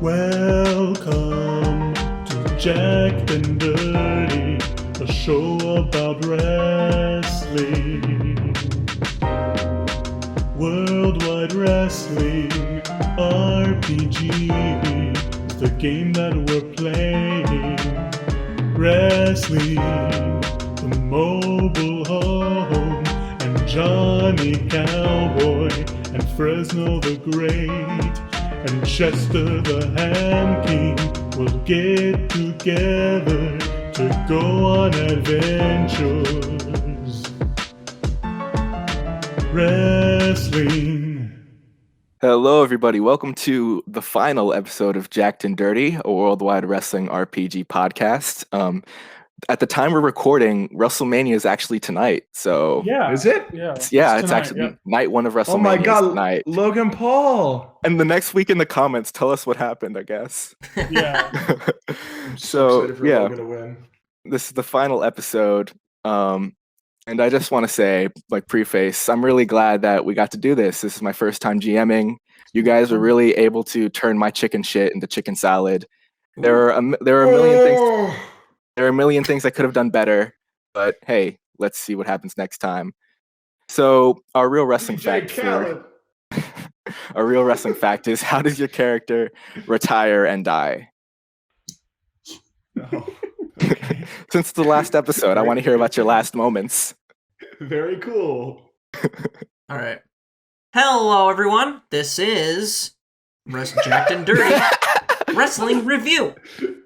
Welcome to Jacked and Dirty, a show about wrestling. Worldwide Wrestling RPG is the game that we're playing. Wrestling, the mobile home, and Johnny Cowboy, and Fresno the Great, and Chester the Ham King will get together to go on adventures. Wrestling. Hello, everybody. Welcome to the final episode of Jacked and Dirty, a worldwide wrestling RPG podcast. At the time we're recording, WrestleMania is actually tonight. So Is it? It's actually night one of WrestleMania. Oh my God, tonight. Logan Paul. And the next week in the comments, tell us what happened, I guess. Yeah. So excited for Logan to win. This is the final episode. And I just want to say, preface, I'm really glad that we got to do this. This is my first time GMing. You guys were really able to turn my chicken shit into chicken salad. There are a million things. There are a million things I could have done better, but hey, let's see what happens next time. So our real wrestling fact is, how does your character retire and die? Oh, okay. Since the last episode, I want to hear about your last moments. Very cool. All right. Hello, everyone. This is Jacked and Dirty Wrestling Review.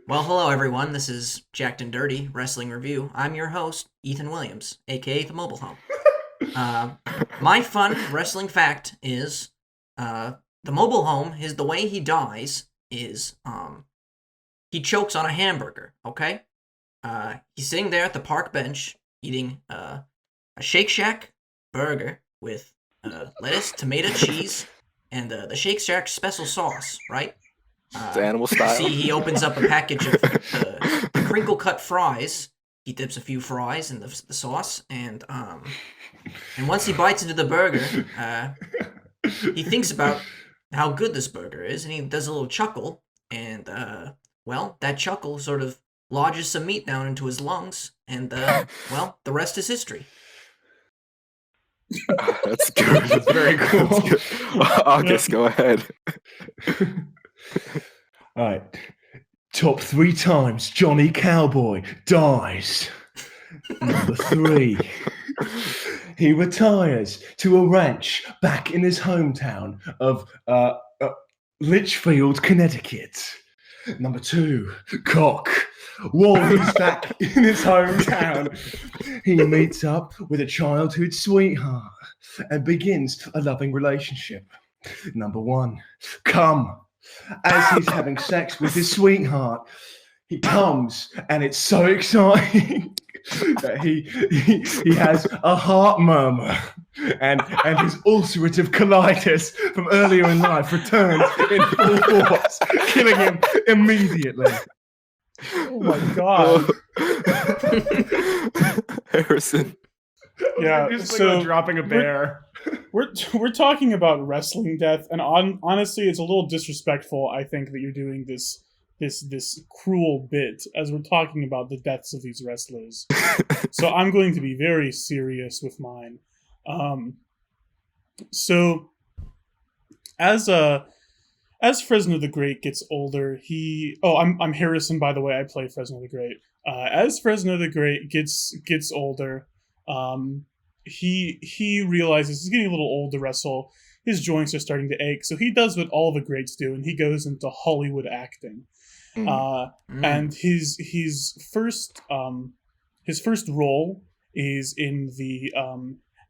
Well, hello, everyone. This is Jacked and Dirty Wrestling Review. I'm your host, Ethan Williams, a.k.a. The Mobile Home. My fun wrestling fact is the Mobile Home, the way he dies is he chokes on a hamburger, okay? He's sitting there at the park bench eating a Shake Shack burger with lettuce, tomato, cheese, and the Shake Shack special sauce, right? It's animal style. See, he opens up a package of the crinkle-cut fries. He dips a few fries in the sauce, and once he bites into the burger, he thinks about how good this burger is, and he does a little chuckle, and that chuckle sort of lodges some meat down into his lungs, and the rest is history. That's good. That's very cool. August, go ahead. All right. Top 3 times Johnny Cowboy dies. Number 3. He retires to a ranch back in his hometown of Litchfield, Connecticut. Number 2, cock. While he's back in his hometown, he meets up with a childhood sweetheart and begins a loving relationship. Number 1, cum. As he's having sex with his sweetheart, he comes, and it's so exciting that he has a heart murmur, and his ulcerative colitis from earlier in life returns in full force, killing him immediately. Oh my God. Harrison. Yeah, so dropping a bear. We're talking about wrestling death, and honestly, it's a little disrespectful, I think, that you're doing this cruel bit as we're talking about the deaths of these wrestlers. So I'm going to be very serious with mine. So as Fresno the Great gets older, I'm Harrison, by the way. I play Fresno the Great. As Fresno the Great gets older, he realizes he's getting a little old to wrestle. His joints are starting to ache, so he does what all the greats do, and he goes into Hollywood acting. And his first role is in the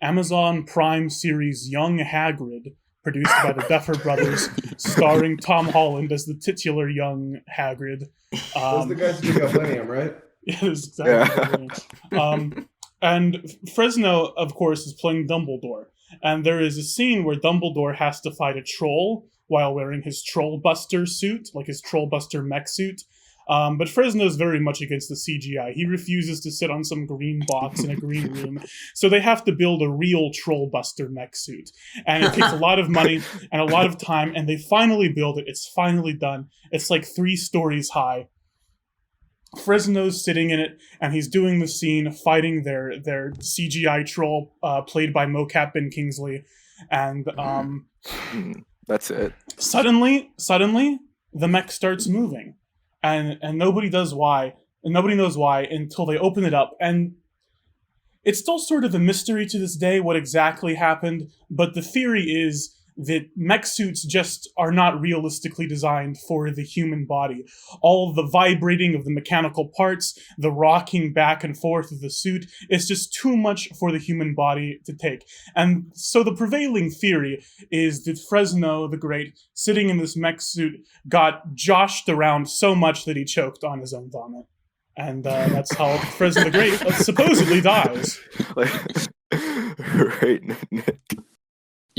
Amazon Prime series Young Hagrid, produced by the Duffer Brothers, starring Tom Holland as the titular young Hagrid. Those are the guys who got William, right? Yeah, that's exactly what and Fresno, of course, is playing Dumbledore. And there is a scene where Dumbledore has to fight a troll while wearing his Trollbuster suit, like his Trollbuster mech suit. But Fresno's very much against the CGI. He refuses to sit on some green box in a green room. So they have to build a real Trollbuster mech suit. And it takes a lot of money and a lot of time, and they finally build it. It's finally done. It's like 3 stories high. Fresno's sitting in it, and he's doing the scene fighting their CGI troll, played by Mocap Ben Kingsley. And that's it. Suddenly, the mech starts moving, and nobody knows why until they open it up, and it's still sort of a mystery to this day what exactly happened. But the theory is that mech suits just are not realistically designed for the human body. All the vibrating of the mechanical parts, the rocking back and forth of the suit, is just too much for the human body to take. And so the prevailing theory is that Fresno the Great, sitting in this mech suit, got joshed around so much that he choked on his own vomit. And that's how Fresno the Great supposedly dies. Right, Nick.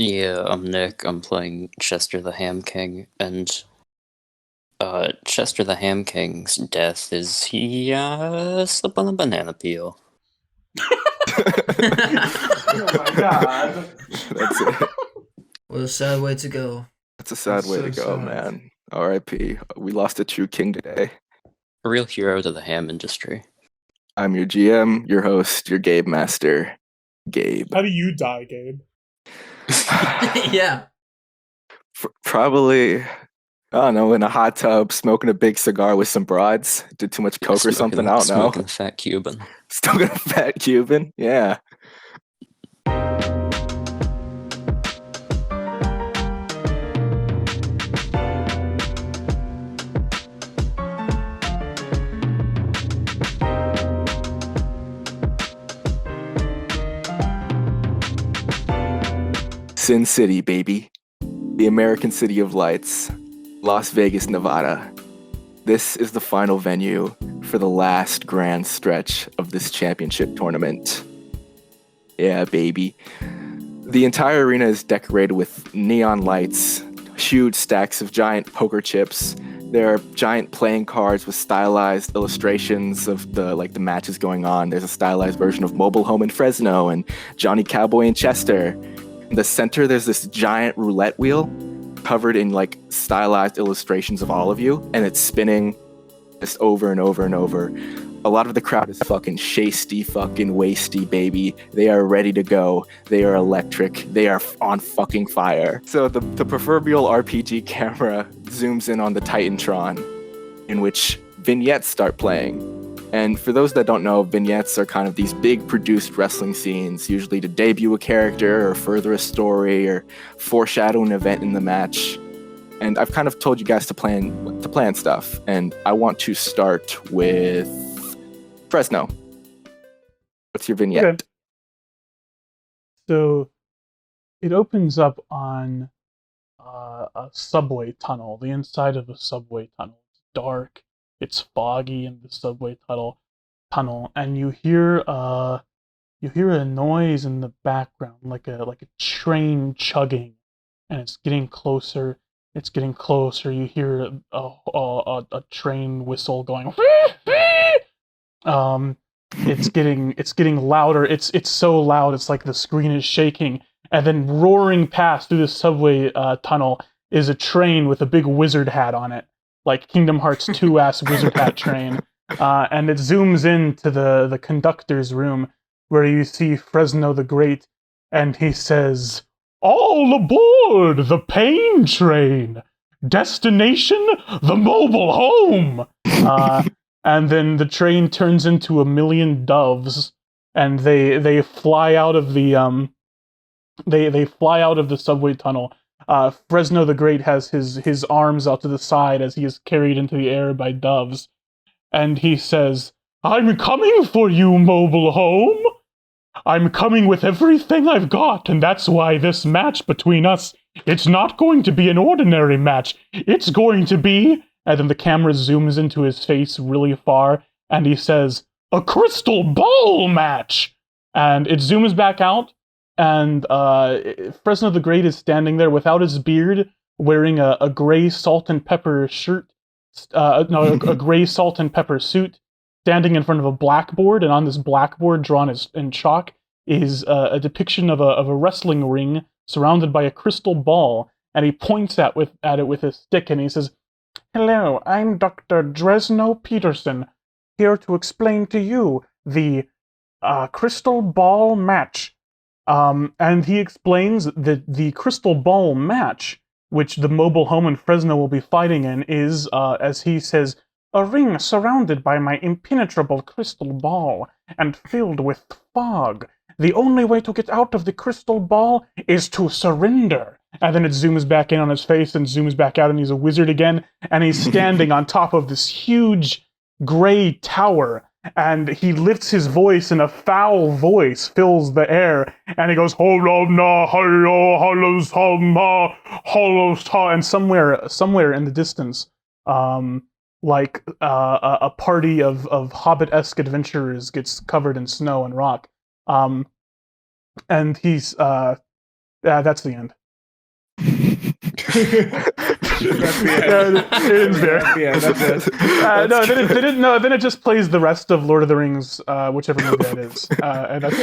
Yeah, I'm Nick. I'm playing Chester the Ham King, and Chester the Ham King's death is he slipped on a banana peel. Oh my god. That's it. What a sad way to go. That's a sad That's way so to go, sad. man. R.I.P. We lost a true king today. A real hero to the ham industry. I'm your GM, your host, your Gabe Master, Gabe. How do you die, Gabe? Yeah. Probably, I don't know, in a hot tub, smoking a big cigar with some broads. Did too much coke or something, I don't know. Smoking a fat Cuban. Still got a fat Cuban? Yeah. Sin City, baby. The American City of Lights. Las Vegas, Nevada. This is the final venue for the last grand stretch of this championship tournament. Yeah, baby. The entire arena is decorated with neon lights, huge stacks of giant poker chips. There are giant playing cards with stylized illustrations of the matches going on. There's a stylized version of Mobile Home in Fresno and Johnny Cowboy in Chester. In the center, there's this giant roulette wheel covered in stylized illustrations of all of you, and it's spinning just over and over and over. A lot of the crowd is fucking shasty, fucking wasty, baby. They are ready to go. They are electric. They are on fucking fire. So the proverbial RPG camera zooms in on the Titantron, in which vignettes start playing. And for those that don't know, vignettes are kind of these big produced wrestling scenes, usually to debut a character or further a story or foreshadow an event in the match. And I've kind of told you guys to plan stuff, and I want to start with Fresno. What's your vignette? Okay. So it opens up on a subway tunnel, the inside of a subway tunnel. It's dark. It's foggy in the subway tunnel, and you hear a noise in the background, like a train chugging, and it's getting closer. It's getting closer. You hear a train whistle going. It's getting louder. It's so loud. It's like the screen is shaking, and then roaring past through the subway tunnel is a train with a big wizard hat on it. Like Kingdom Hearts 2-ass wizard hat train. And it zooms into the conductor's room where you see Fresno the Great, and he says, "All aboard the pain train! Destination, the mobile home!" And then the train turns into a million doves, and they fly out of the they fly out of the subway tunnel. Fresno the Great has his arms out to the side as he is carried into the air by doves. And he says, "I'm coming for you, mobile home. I'm coming with everything I've got, and that's why this match between us, it's not going to be an ordinary match. It's going to be..." And then the camera zooms into his face really far, and he says, "A crystal ball match!" And it zooms back out, and Fresno the Great is standing there without his beard, wearing a gray salt and pepper shirt, a gray salt and pepper suit, standing in front of a blackboard, and on this blackboard, drawn in chalk, is a depiction of a wrestling ring surrounded by a crystal ball, and he points at it with a stick, and he says, "Hello, I'm Dr. Dresno Peterson, here to explain to you the crystal ball match." And he explains that the crystal ball match, which the mobile home in Fresno will be fighting in, is, as he says, a ring surrounded by my impenetrable crystal ball and filled with fog. The only way to get out of the crystal ball is to surrender. And then it zooms back in on his face and zooms back out, and he's a wizard again, and he's standing on top of this huge gray tower, and he lifts his voice, and a foul voice fills the air, and he goes, and somewhere in the distance, like a party of hobbit-esque adventurers gets covered in snow and rock. And he's that's the end. That's the end. It ends there. That's the end. That's it. No, then it just plays the rest of Lord of the Rings, whichever movie that is, and that's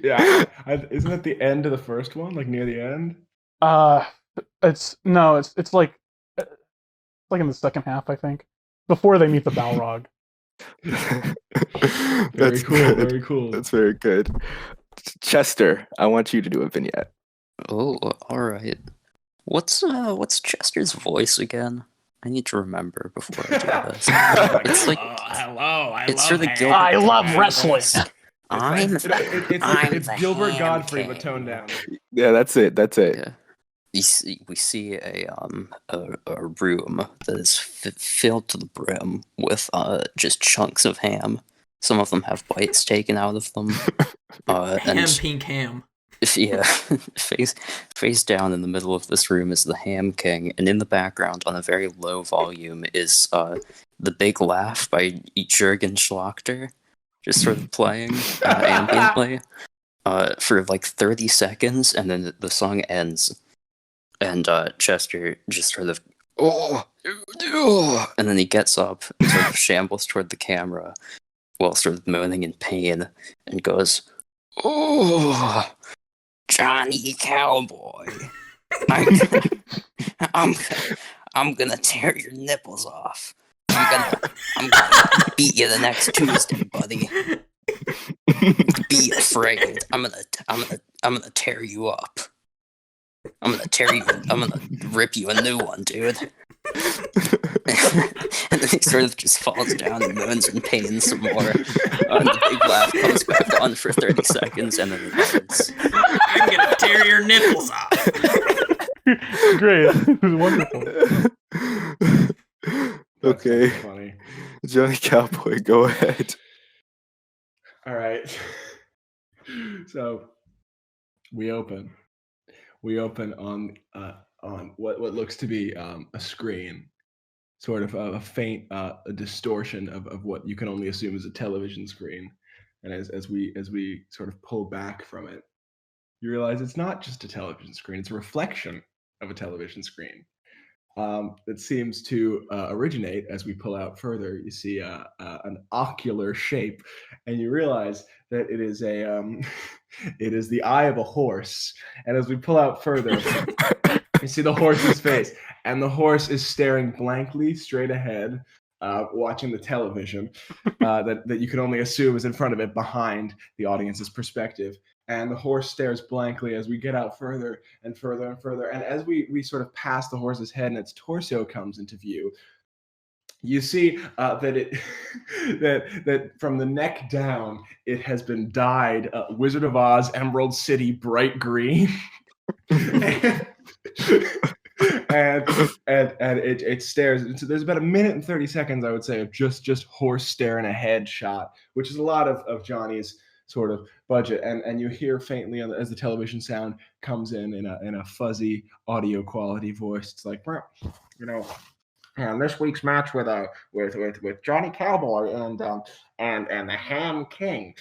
yeah. Isn't it the end of the first one, like near the end? It's like in the second half, I think, before they meet the Balrog. Very cool. Very cool. That's very good. Chester, I want you to do a vignette. Oh, all right. What's Chester's voice again? I need to remember before I do this. It's like hello. it's for the Gilbert. I love wrestling. It's Gilbert Godfrey, but toned down. Yeah, that's it. Yeah. We see a room that is filled to the brim with just chunks of ham. Some of them have bites taken out of them. Pink ham. Yeah, face down in the middle of this room is the Ham King, and in the background, on a very low volume, is The Big Laugh by Jürgen Schlachter, just sort of playing ambiently for like 30 seconds, and then the song ends, and Chester just sort of, and then he gets up and sort of shambles toward the camera while sort of moaning in pain, and goes, "Oh, Johnny Cowboy, I'm gonna tear your nipples off. I'm gonna beat you the next Tuesday, buddy. Be afraid. I'm gonna tear you up. I'm gonna rip you a new one, dude." And then he sort of just falls down and moans in pain some more. And the Big Laugh comes back on for 30 seconds, and then it ends. I'm gonna tear your nipples off. Great. It was wonderful. Okay. That's funny. Johnny Cowboy, go ahead. All right. So we open on what looks to be a screen, sort of a faint a distortion of what you can only assume is a television screen. And as we sort of pull back from it, you realize it's not just a television screen; it's a reflection of a television screen. That seems to originate as we pull out further. You see an ocular shape, and you realize that it is it is the eye of a horse. And as we pull out further, you see the horse's face, and the horse is staring blankly straight ahead, watching the television that you can only assume is in front of it, behind the audience's perspective. And the horse stares blankly as we get out further and further and further. And as we sort of pass the horse's head and its torso comes into view, you see that from the neck down, it has been dyed Wizard of Oz Emerald City bright green. and it stares. So there's about 1 minute and 30 seconds, I would say, of just horse staring ahead shot, which is a lot of Johnny's sort of budget, and you hear faintly as the television sound comes in a fuzzy audio quality voice. It's like, and this week's match with Johnny Cowboy and the Ham King.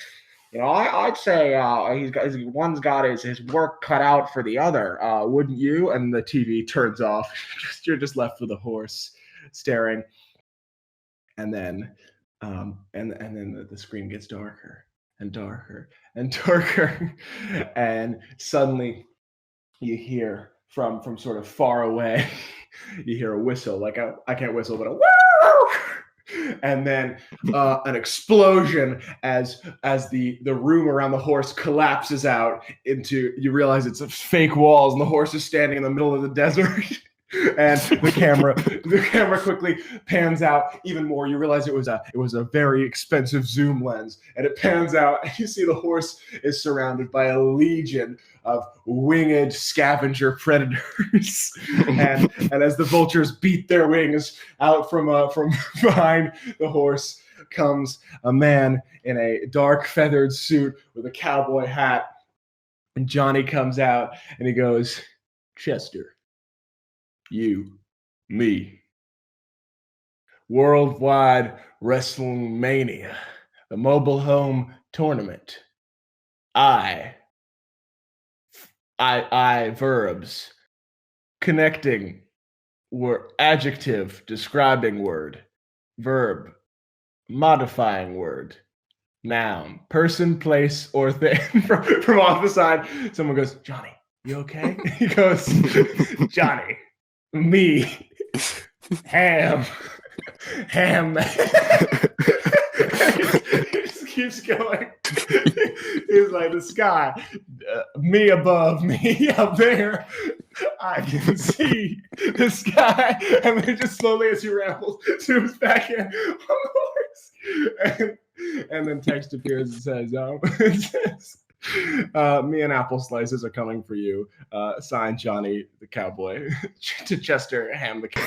I'd say one's got his work cut out for the other, wouldn't you? And the TV turns off. You're just left with a horse staring, and then the screen gets darker and darker and darker, and suddenly you hear from sort of far away, you hear a whistle, like I can't whistle, but a woo! And then an explosion as the room around the horse collapses out into, you realize it's fake walls and the horse is standing in the middle of the desert. And the camera quickly pans out even more. You realize it was a very expensive zoom lens, and it pans out, and you see the horse is surrounded by a legion of winged scavenger predators. and as the vultures beat their wings out from behind the horse, comes a man in a dark feathered suit with a cowboy hat, and Johnny comes out and he goes, "Chester, you, me, Worldwide Wrestling Mania, the mobile home tournament. I verbs, connecting word, adjective, describing word, verb, modifying word, noun, person, place, or thing." From off the side, someone goes, "Johnny, you okay?" He goes, "Johnny, me, ham, man." It just keeps going. He's like, the sky, me above, me up there. I can see the sky. And then just slowly, as he rambles, zooms back in on the horse. And then text appears and says, "Me and apple slices are coming for you. Signed, Johnny the Cowboy." To Chester, ham the king.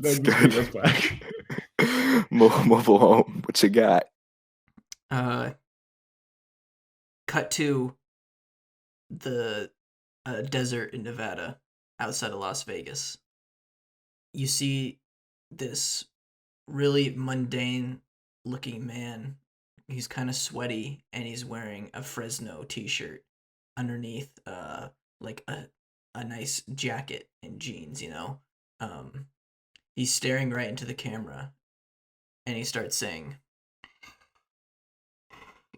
That's back. Mobile home. What you got? Cut to the desert in Nevada, outside of Las Vegas. You see this really mundane looking man. He's kind of sweaty, and he's wearing a Fresno t-shirt underneath like a nice jacket and jeans, you know. He's staring right into the camera, and he starts saying,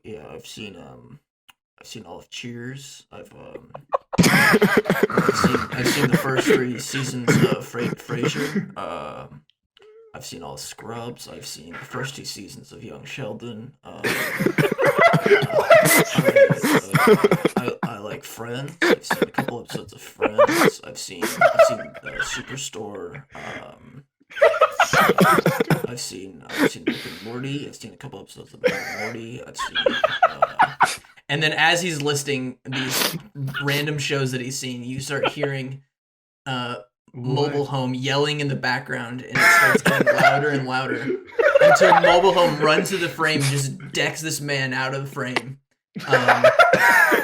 "Yeah, I've seen all of Cheers. I've seen the first 3 seasons of Frasier. I've seen all of Scrubs. I've seen the first 2 seasons of Young Sheldon. I like Friends. I've seen a couple episodes of Friends. I've seen Superstore. I've seen Rick and Morty. I've seen a couple episodes of Rick and Morty. I've seen." And then as he's listing these random shows that he's seen, you start hearing Mobile Home yelling in the background, and it starts getting louder and louder until Mobile Home runs to the frame and just decks this man out of the frame.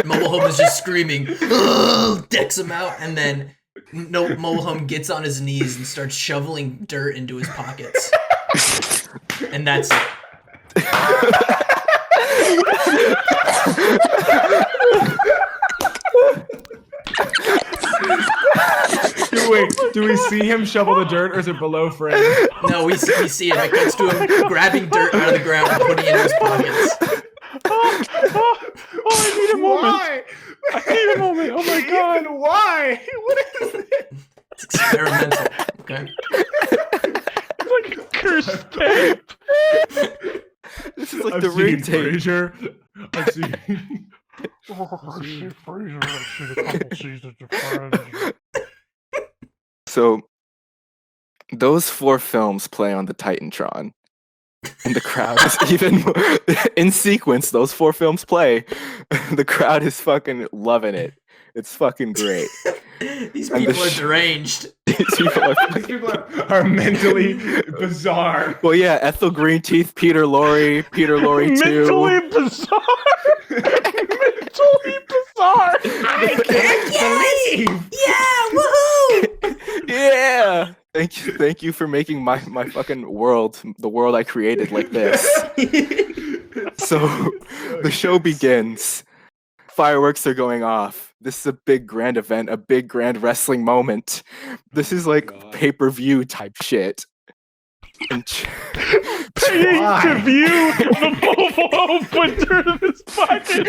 Mobile Home is just screaming, decks him out, and then Mobile Home gets on his knees and starts shoveling dirt into his pockets. And that's it. Wait, do we see him shovel the dirt, or is it below frame? No, we see it. It cuts to him grabbing dirt out of the ground and putting it in his pockets. I need a moment. Why? I need a moment. Oh my god. Why? What is it? It's experimental. Okay. It's like a cursed tape. This is like I've the ring seen tape. Frasier. I've seen. I've seen Frasier. I've seen a couple seasons of Friends. So those 4 films play on the Titantron, and the crowd is even more, in sequence. Those 4 films play. The crowd is fucking loving it. It's fucking great. These people are deranged. These people are mentally bizarre. Well, yeah, Ethel Greenteeth, Peter Lorre 2. Mentally bizarre. Mentally bizarre. I can't believe. Yeah, woohoo! Yeah. Thank you for making my fucking world, the world I created, like this. So the show begins, fireworks are going off. This is a big grand event, a big grand wrestling moment. This is like pay-per-view type shit. And Paying to view the Bobo winter in his pocket.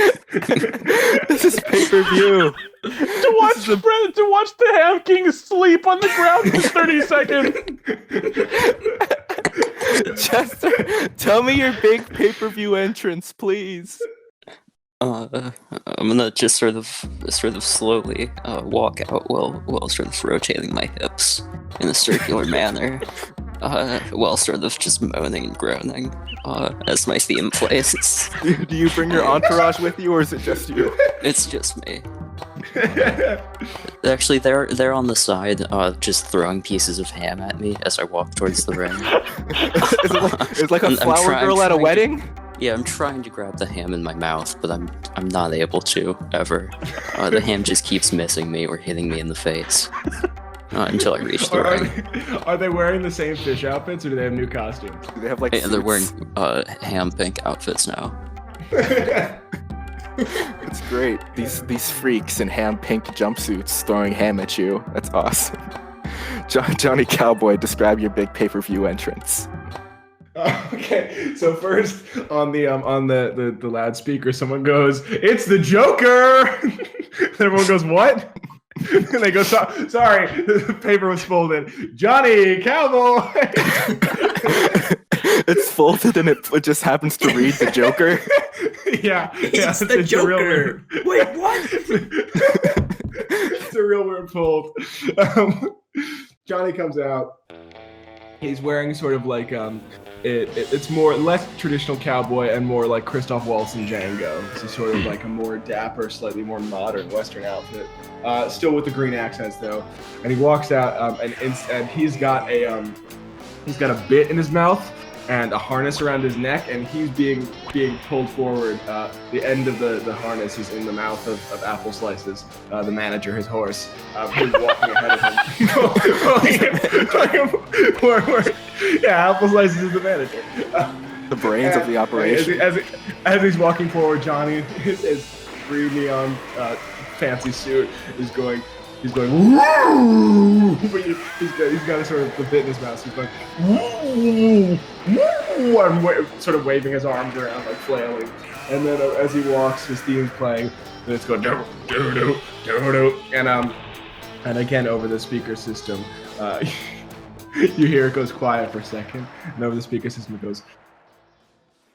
This is pay-per-view. To watch the Ham King sleep on the ground for 30 seconds. Chester, tell me your big pay-per-view entrance, please. I'm gonna just sort of slowly walk out while sort of rotating my hips in a circular manner, while sort of just moaning and groaning as my theme plays. Do you bring your entourage with you, or is it just you? It's just me. Actually, they're on the side, just throwing pieces of ham at me as I walk towards the ring. It's like a flower girl at a wedding? Yeah, I'm trying to grab the ham in my mouth, but I'm not able to, ever. The ham just keeps missing me or hitting me in the face. Until I reach the ring. Are they wearing the same fish outfits, or do they have new costumes? Do they have like Yeah, they're wearing suits? ham pink outfits now. It's great. These freaks in ham pink jumpsuits throwing ham at you. That's awesome. Johnny Cowboy, describe your big pay-per-view entrance. Okay, so first on the loudspeaker, someone goes, "It's the Joker!" Everyone goes, "What?" And they go, "Sorry, the paper was folded. Johnny Cowboy." It's folded and it just happens to read the Joker. Yeah, It's the Joker. Wait, what? It's a real weird fold. Johnny comes out. He's wearing sort of like it's more less traditional cowboy and more like Christoph Waltz and Django. So sort of like a more dapper, slightly more modern Western outfit. Still with the green accents though. And he walks out and he's got a bit in his mouth and a harness around his neck, and he's being pulled forward. The end of the harness is in the mouth of Apple Slices, the manager, his horse, who's walking ahead of him. Yeah, Apple Slices is the manager. The brains of the operation. As he's walking forward, Johnny, his green neon fancy suit is going. He's going, woo! But he's got a sort of the bit in his mouth. So he's going, woo! Woo! And sort of waving his arms around, like flailing. And then as he walks, his theme's playing. And it's going, do do do do do. And again over the speaker system, you hear it goes quiet for a second, and over the speaker system it goes,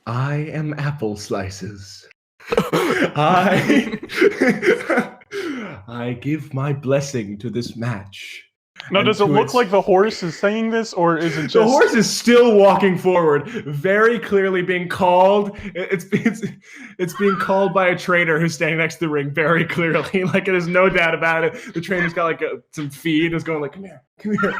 "I am Apple Slices. I give my blessing to this match." Now, does it look like the horse is saying this, or is it just... The horse is still walking forward, very clearly being called. It's being called by a trainer who's standing next to the ring, very clearly. Like, there's no doubt about it. The trainer's got like some feed, and is going like, "Come here, come here."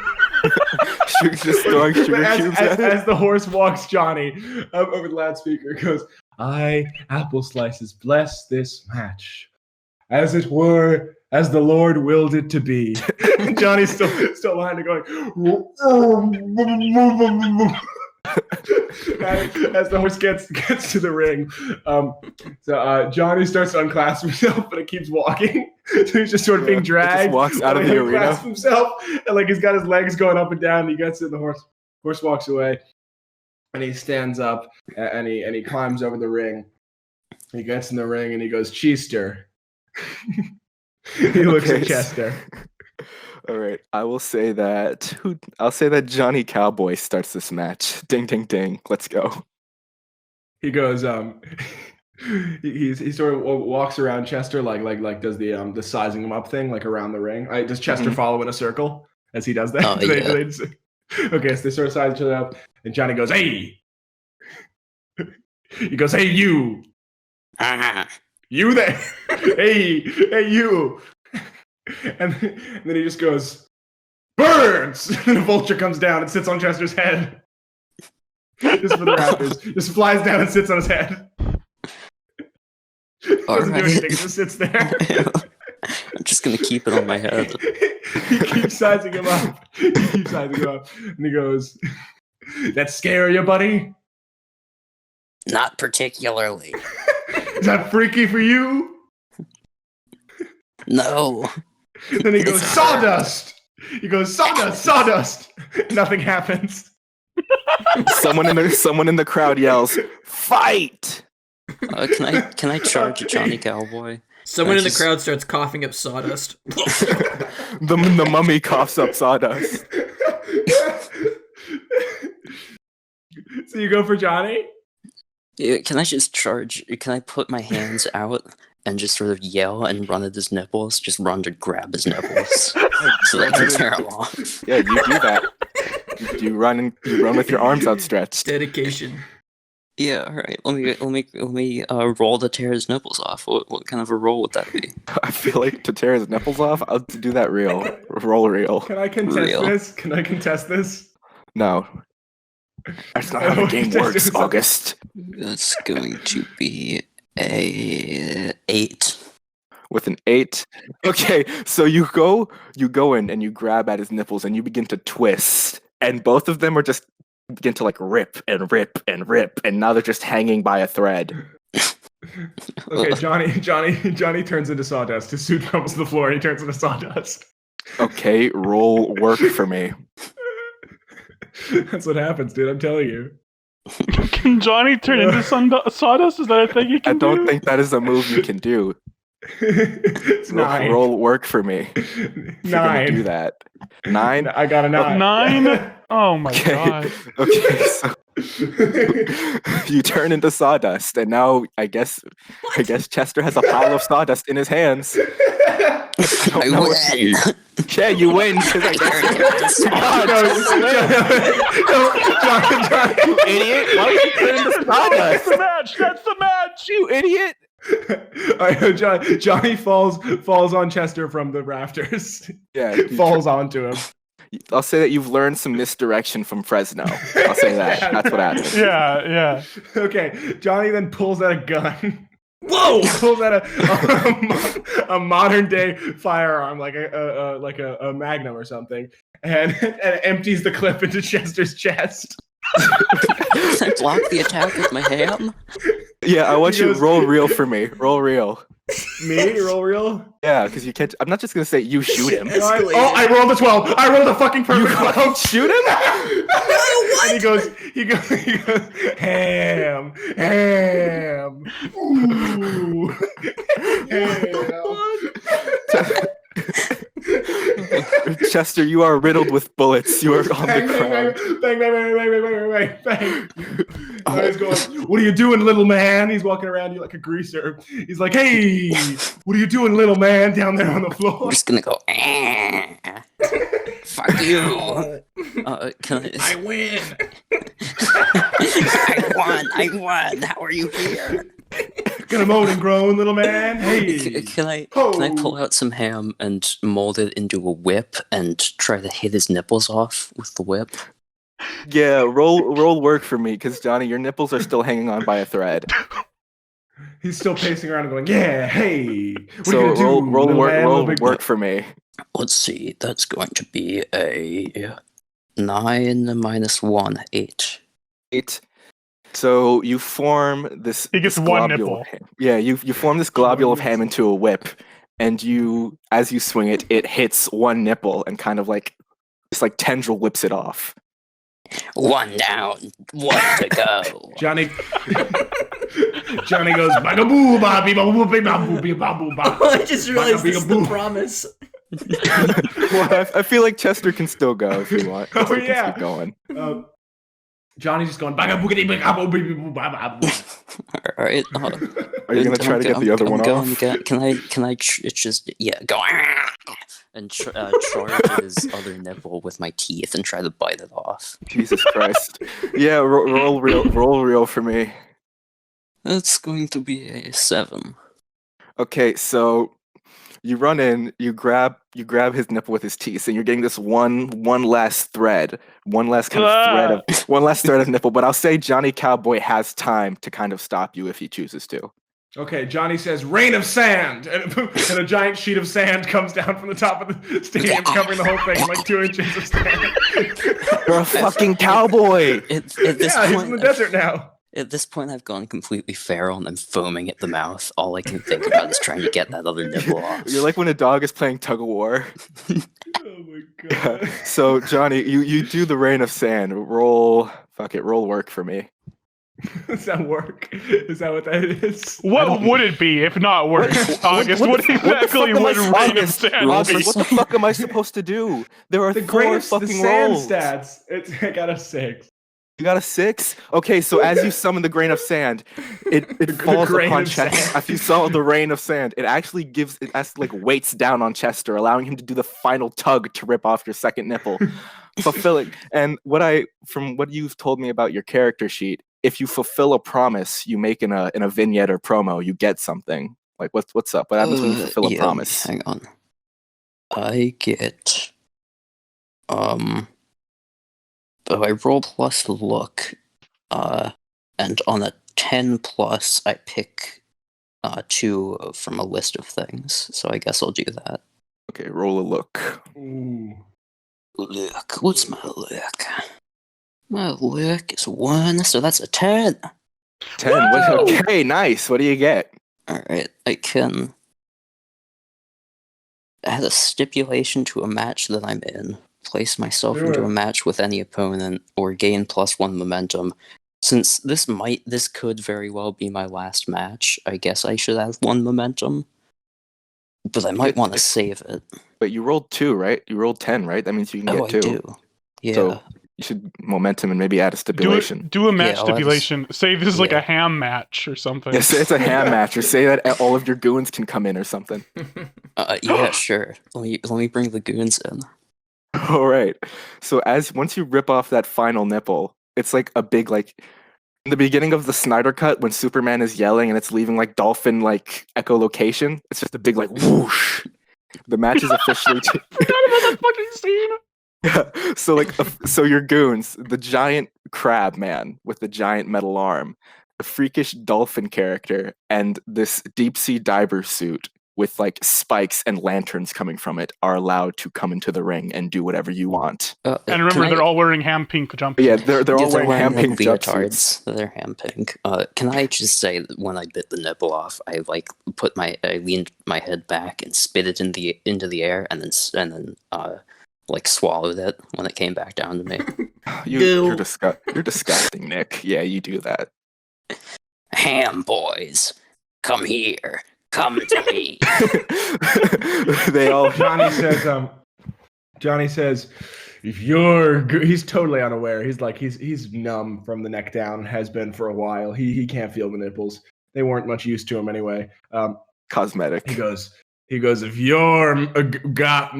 Just throwing sugar cubes at it. As the horse walks Johnny over the loudspeaker, goes, "I, Apple Slices, bless this match, as it were, as the Lord willed it to be." And Johnny's still behind it going, as the horse gets to the ring. So Johnny starts to unclasp himself, but it keeps walking. So he's just sort of being dragged. Just walks out of the arena. Unclasps himself, and like he's got his legs going up and down. And he gets it, and the horse walks away, and he stands up and he climbs over the ring. He gets in the ring and he goes, "Chester." He looks at Chester. All right, I'll say that Johnny Cowboy starts this match. Ding, ding, ding. Let's go. He goes. He sort of walks around Chester like does the sizing him up thing like around the ring. Does Chester follow in a circle as he does that? Oh, Okay, so they sort of size each other up, and Johnny goes, "Hey." He goes, "Hey, you. You there. Hey, you." And then he just goes, "Birds!" And a vulture comes down and sits on Chester's head. Just for the rappers. Just flies down and sits on his head. Doesn't do anything, it just sits there. I'm just gonna keep it on my head. He keeps sizing him up. And he goes, "That scare you, buddy? Not particularly. Is that freaky for you?" No. Then he goes, sawdust! He goes, sawdust, sawdust! Nothing happens. Someone in the crowd yells, "Fight!" Can I charge a Johnny Cowboy? Someone in the crowd starts coughing up sawdust. The mummy coughs up sawdust. So you go for Johnny? Yeah, can I just charge? Can I put my hands out and just sort of yell and run at his nipples? Just run to grab his nipples so that I can tear them off. Yeah, you do that. You run with your arms outstretched. Dedication. Yeah, all right. Let me roll to tear his nipples off. What kind of a roll would that be? I feel like to tear his nipples off, I'll do that roll real. Can I contest this? Can I contest this? No. That's not how the game works, August. That's going to be a 8. With an 8. Okay, so you go in and you grab at his nipples and you begin to twist, and both of them are just begin to like rip and rip and rip, and now they're just hanging by a thread. Okay, Johnny turns into sawdust. His suit comes to the floor and he turns into sawdust. Okay, roll work for me. That's what happens, dude. I'm telling you. Can Johnny turn into sawdust? Is that a thing you can do? I don't think that is a move you can do. It's 9. Roll work for me. If 9. You're gonna do that. 9. I got a 9. 9? Oh my god. Okay, so you turn into sawdust, and now I guess Chester has a pile of sawdust in his hands. I win. Yeah, you win. John, you idiot! Why would you turn into sawdust? That's the match. You idiot! All right, Johnny falls on Chester from the rafters. Yeah, falls onto him. I'll say that you've learned some misdirection from Fresno. I'll say that. That's what happened. Yeah. Okay, Johnny then pulls out a gun. Whoa! He pulls out a modern day firearm, like a Magnum or something, and empties the clip into Chester's chest. Can I block the attack with my ham? Yeah, I want you to roll real for me. Roll real. Me? Roll real? Yeah, because you can't. I'm not just gonna say you shoot him. I rolled a 12. I rolled a fucking perfect 12. Shoot him? And he goes, ham. Ooh. Ham. Chester, you are riddled with bullets. You are on the ground. Bang. And he's going, what are you doing, little man? He's walking around you like a greaser. He's like, hey, what are you doing, little man, down there on the floor? I'm just gonna go, fuck you. I win. I won. How are you here? Gonna moan and groan, little man. Hey. Can I pull out some ham and mold it into a whip and try to hit his nipples off with the whip? Yeah, roll work for me, because Johnny, your nipples are still hanging on by a thread. He's still pacing around and going, yeah, hey. What So are you gonna do, roll work for me. Let's see. That's going to be a 9 minus 1, 8. 8. So you form this. He gets this one globule nipple. of ham. Yeah, you form this globule of ham into a whip, and as you swing it, it hits one nipple and kind of like this like tendril whips it off. 1 down, 1 to go. Johnny goes, bagaboo, babi, babu, babu, babu, babu. I just realized this is the promise. Well, I feel like Chester can still go if you want. Oh, Chester can yeah. keep going. Johnny's just going, bagaboogity, bagaboogity, babu. All right. Are you gonna try to get the other one off? Can I just go and charge his other nipple with my teeth and try to bite it off? Jesus Christ! Yeah, roll real for me. That's going to be a 7. Okay, so you run in, you grab his nipple with his teeth, and you're getting this one last thread, one last thread of nipple. But I'll say Johnny Cowboy has time to kind of stop you if he chooses to. Okay, Johnny says, rain of sand! And a giant sheet of sand comes down from the top of the stadium, covering the whole thing, like 2 inches of sand. You're a fucking cowboy! At this Yeah, point, he's in the desert now. At this point, I've gone completely feral and I'm foaming at the mouth. All I can think about is trying to get that other nipple off. You're like when a dog is playing tug of war. Oh my god. So Johnny, you do the rain of sand. Roll work for me. Does that work? Is that what that is? What would it be if not work? August, what exactly would rain of sand be? What the fuck am I supposed to do? There are The 4 greatest fucking sand rolls. stats. I got a 6. You got a 6? Okay, so as you summon the grain of sand, it falls grain upon of Chester. sand. If you saw the rain of sand, it actually weights down on Chester, allowing him to do the final tug to rip off your second nipple, fulfilling. And from what you've told me about your character sheet, if you fulfill a promise you make in a vignette or promo, you get something. Like what's up? What happens when you fulfill a promise? Hang on. I get I roll plus look, and on a 10 plus, I pick 2 from a list of things. So I guess I'll do that. Okay, roll a look. Ooh. Look, what's my look? My look is 1, so that's a 10. 10. Okay, nice. What do you get? All right, I can add a stipulation to a match that I'm in. Place myself into a match with any opponent, or gain +1 momentum. Since this could very well be my last match, I guess I should have 1 momentum. But I might want to save it. But you rolled 2, right? You rolled 10, right? That means you can get 2. I do. Yeah. So you should momentum and maybe add a stipulation. Do a match Yeah, stipulation. Say this is like yeah. a ham match or something. Yes, it's a ham match, or say that all of your goons can come in or something. Yeah, sure. Let me bring the goons in. All right. So once you rip off that final nipple, it's like a big in the beginning of the Snyder Cut when Superman is yelling and it's leaving like dolphin echolocation. It's just a big whoosh. The match is officially. I forgot about that fucking scene. Yeah. So your goons, the giant crab man with the giant metal arm, the freakish dolphin character, and this deep sea diver suit with spikes and lanterns coming from it are allowed to come into the ring and do whatever you want. And remember, they're all wearing ham pink jumpsuits. Yeah, they're all wearing ham pink leotards. They're ham pink. Can I just say that when I bit the nipple off, I leaned my head back and spit it into the air, and then swallowed it when it came back down to me. You're disgusting, Nick. Yeah, you do that. Ham boys, come here. Come to me. They all. Johnny says, if he's totally unaware. He's numb from the neck down. Has been for a while. He can't feel the nipples. They weren't much use to him anyway. Cosmetic. He goes. If your got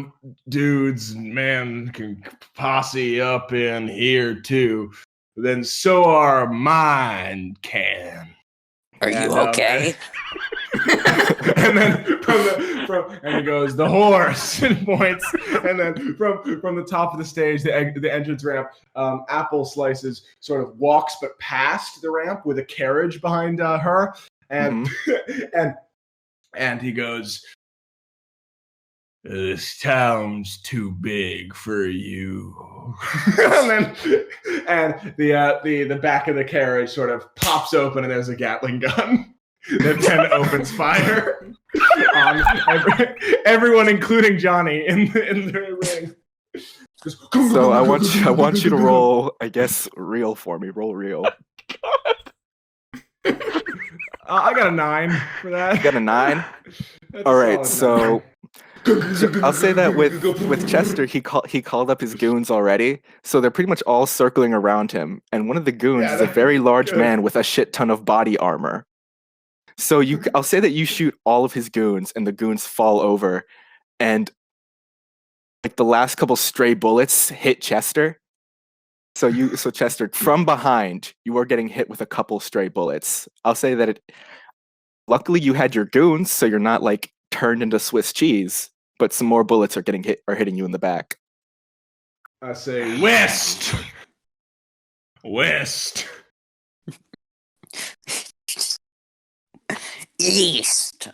dudes, man, can posse up in here too, then so are mine can. Are you okay? And then and he goes, the horse, and points, and then from the top of the stage, the entrance ramp, Apple Slices sort of walks but past the ramp with a carriage behind her, and and he goes, this town's too big for you. and the back of the carriage sort of pops open, and there's a Gatling gun that then opens fire on everyone, including Johnny, in the ring. So I want you to roll, I guess, real for me. Roll real. I got a 9 for that. You got a 9? All right, so I'll say that with Chester, he called up his goons already, so they're pretty much all circling around him. And one of the goons is a very large man with a shit ton of body armor. So I'll say that you shoot all of his goons, and the goons fall over, and the last couple stray bullets hit Chester. So Chester, from behind, you are getting hit with a couple stray bullets. I'll say that luckily you had your goons, so you're not turned into Swiss cheese, but some more bullets are hitting you in the back. I say west. East.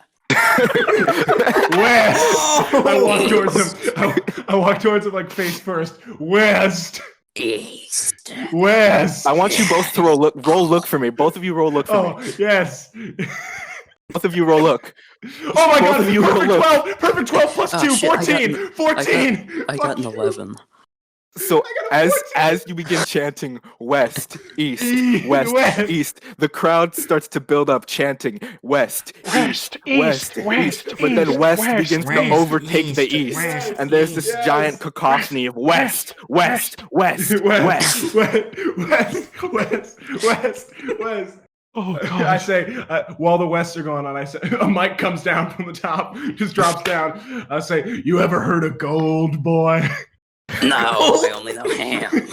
West. I walk towards him. I walk towards him face first. West. East. West. I want you both to roll look for me. Both of you roll look for me. Yes. Both of you roll look. Oh my Both god, of you perfect roll 12, perfect 12 plus Oh, 2, shit, 14, 14. I got an 11. So I got a as you begin chanting west, east, west, West. east, the crowd starts to build up chanting west, east, west, east. But then west begins to overtake the east, and there's this giant cacophony of west, west, west, west. West. Oh I say, while the Wests are going on, I say, a mic comes down from the top, just drops down. I say, you ever heard of gold, boy? No, I only know ham.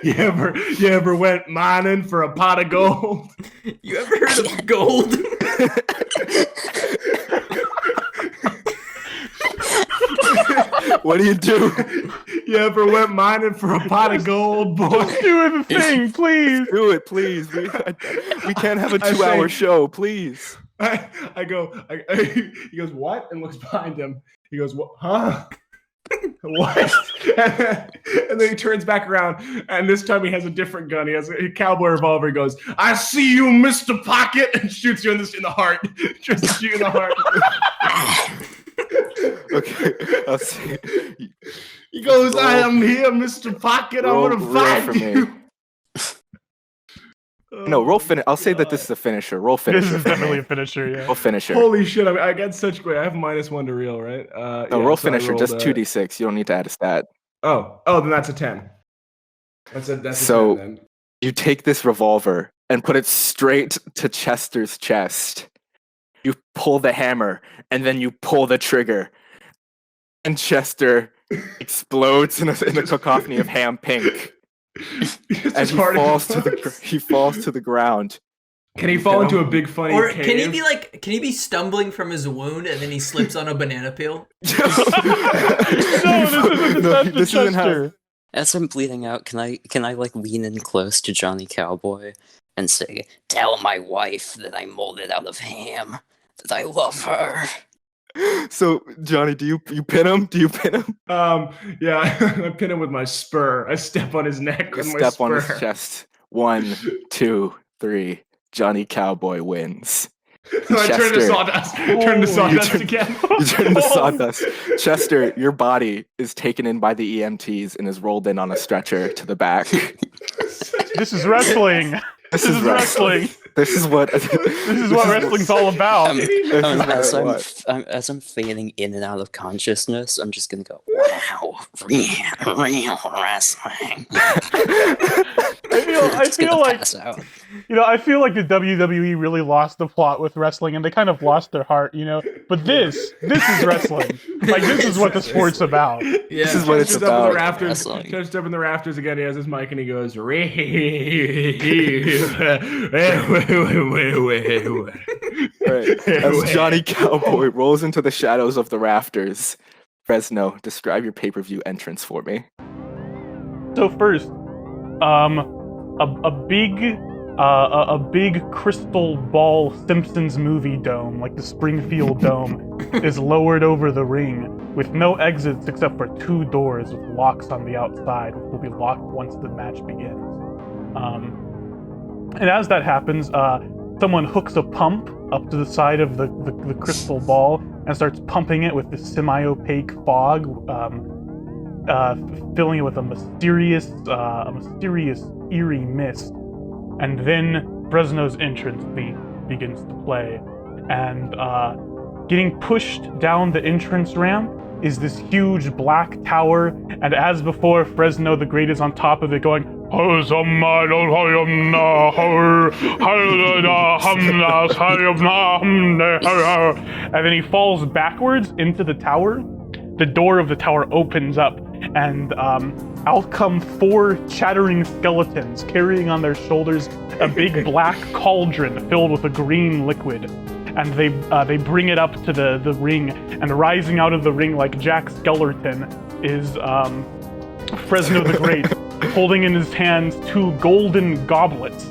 You ever went mining for a pot of gold? You ever heard of gold? What do you do? You ever went mining for a pot of gold, boy? Doing the thing, please. Do it, please. We can't have a I 2-hour say- show, please. I go, he goes, what? And looks behind him. He goes, what? Huh? What? And then he turns back around, and this time he has a different gun. He has a cowboy revolver. He goes, I see you, Mr. Pocket, and shoots you in the heart. Just to shoot you in the heart. Okay, I'll see. He goes, I am here, Mr. Pocket. I'm Roll gonna for fight me. you. No, roll finish. I'll say that this is a finisher. Roll finisher. This is for me. definitely a finisher, yeah. Roll finisher. Holy shit! I got such great. I have -1 to reel, right? No, yeah, roll so I finisher. rolled, Just 2d6. You don't need to add a stat. Oh, then that's a 10. That's So- a 10 then. You take this revolver and put it straight to Chester's chest. You pull the hammer, and then you pull the trigger. And Chester explodes in a cacophony of ham pink. Just And as he hard as falls to was. he falls to the ground. Can he fall into a big funny Or cave? can he be stumbling from his wound and then he slips on a banana peel? No, this isn't Chester. As I'm bleeding out, can I like lean in close to Johnny Cowboy and say, "Tell my wife that I molded out of ham, that I love her." So Johnny, do you pin him? Do you pin him? Yeah, I pin him with my spur. I step on his neck You with my step spur. on his chest. 1, 2, 3. Johnny Cowboy wins. I turn to Chester. sawdust. Turn to sawdust turn- again. You turn to sawdust. Chester, your body is taken in by the EMTs and is rolled in on a stretcher to the back. This is wrestling. This is wrestling. This is what. This is what wrestling's all about. As I'm fading in and out of consciousness, I'm just gonna go, "Wow, real wrestling." I Just feel gonna like pass out. I feel like the WWE really lost the plot with wrestling, and they kind of lost their heart, But this is wrestling. Like, this is what the sport's about. Yeah. This is what it's Chester's up in the about. rafters. Wrestling. Chester's up in the rafters again. He has his mic and he goes, Right. As Johnny Cowboy rolls into the shadows of the rafters. Fresno, describe your pay-per-view entrance for me. So first, a big crystal ball Simpsons movie dome, like the Springfield Dome, is lowered over the ring with no exits except for 2 doors with locks on the outside, which will be locked once the match begins. And as that happens, someone hooks a pump up to the side of the crystal ball and starts pumping it with this semi-opaque fog, filling it with a mysterious, eerie mist. And then Fresno's entrance theme begins to play. And getting pushed down the entrance ramp is this huge black tower. And as before, Fresno the Great is on top of it going, and then he falls backwards into the tower. The door of the tower opens up, and out come 4 chattering skeletons carrying on their shoulders a big black cauldron filled with a green liquid. And they bring it up to the ring, and rising out of the ring like Jack Skeleton is Fresno the Great, holding in his hands 2 golden goblets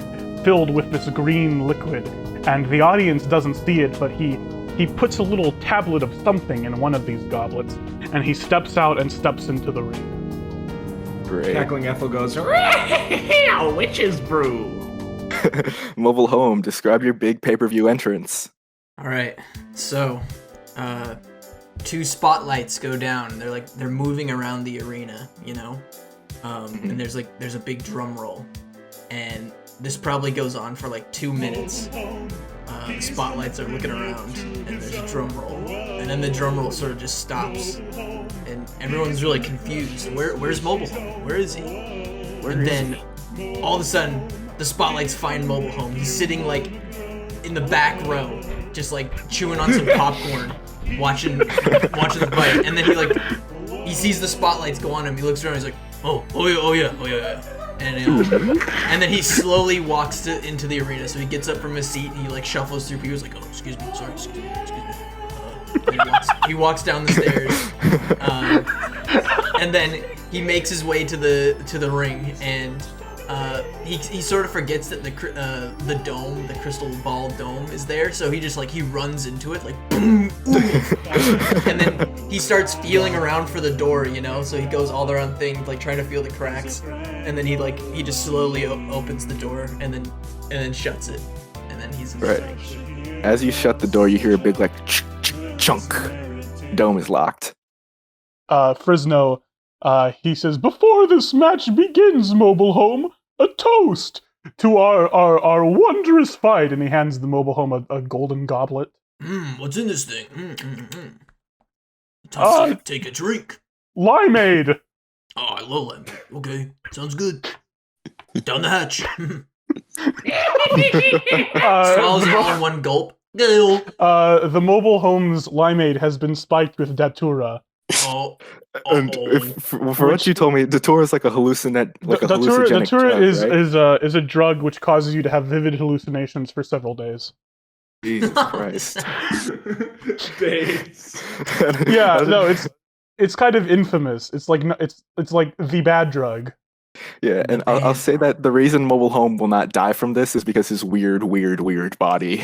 filled with this green liquid. And the audience doesn't see it, but he puts a little tablet of something in one of these goblets, and he steps out and steps into the ring. Great. Cackling Ethel goes, a witch's brew. Mobile home, describe your big pay-per-view entrance. All right, so, 2 spotlights go down. They're moving around the arena, you know, and there's a big drum roll, and this probably goes on for like 2 minutes. The spotlights are looking around, and there's a drum roll, and then the drum roll sort of just stops, and everyone's really confused. Where's Mobile Home? Where is he? And then all of a sudden, the spotlights find Mobile Home. He's sitting like in the back row, just like chewing on some popcorn, watching the fight, and then he sees the spotlights go on him. He looks around, he's like, oh yeah. And then he slowly walks into the arena. So he gets up from his seat and he like shuffles through people. He's like, oh, excuse me, sorry, excuse me. He walks down the stairs, and then he makes his way to the ring, and he sort of forgets that the dome, the crystal ball dome, is there. So he runs into it like boom, and then he starts feeling around for the door, you know. So he goes all around things like trying to feel the cracks, and then he just slowly opens the door and then shuts it, and then he's in the ring. As you shut the door, you hear a big like chunk. Dome is locked. Fresno, he says, before this match begins, Mobile Home, a toast to our wondrous fight. And he hands the Mobile Home a golden goblet. What's in this thing? Time to take a drink. Limeade. Oh, I love limeade. Okay, sounds good. Down the hatch. Swallows it all in one gulp. The Mobile Home's limeade has been spiked with datura. And for what you told me, datura is like a hallucinogenic datura is a drug which causes you to have vivid hallucinations for several days. Jesus Christ. Days. Yeah, no, it's kind of infamous. It's like the bad drug. Yeah, and I'll say that the reason Mobile Home will not die from this is because his weird body.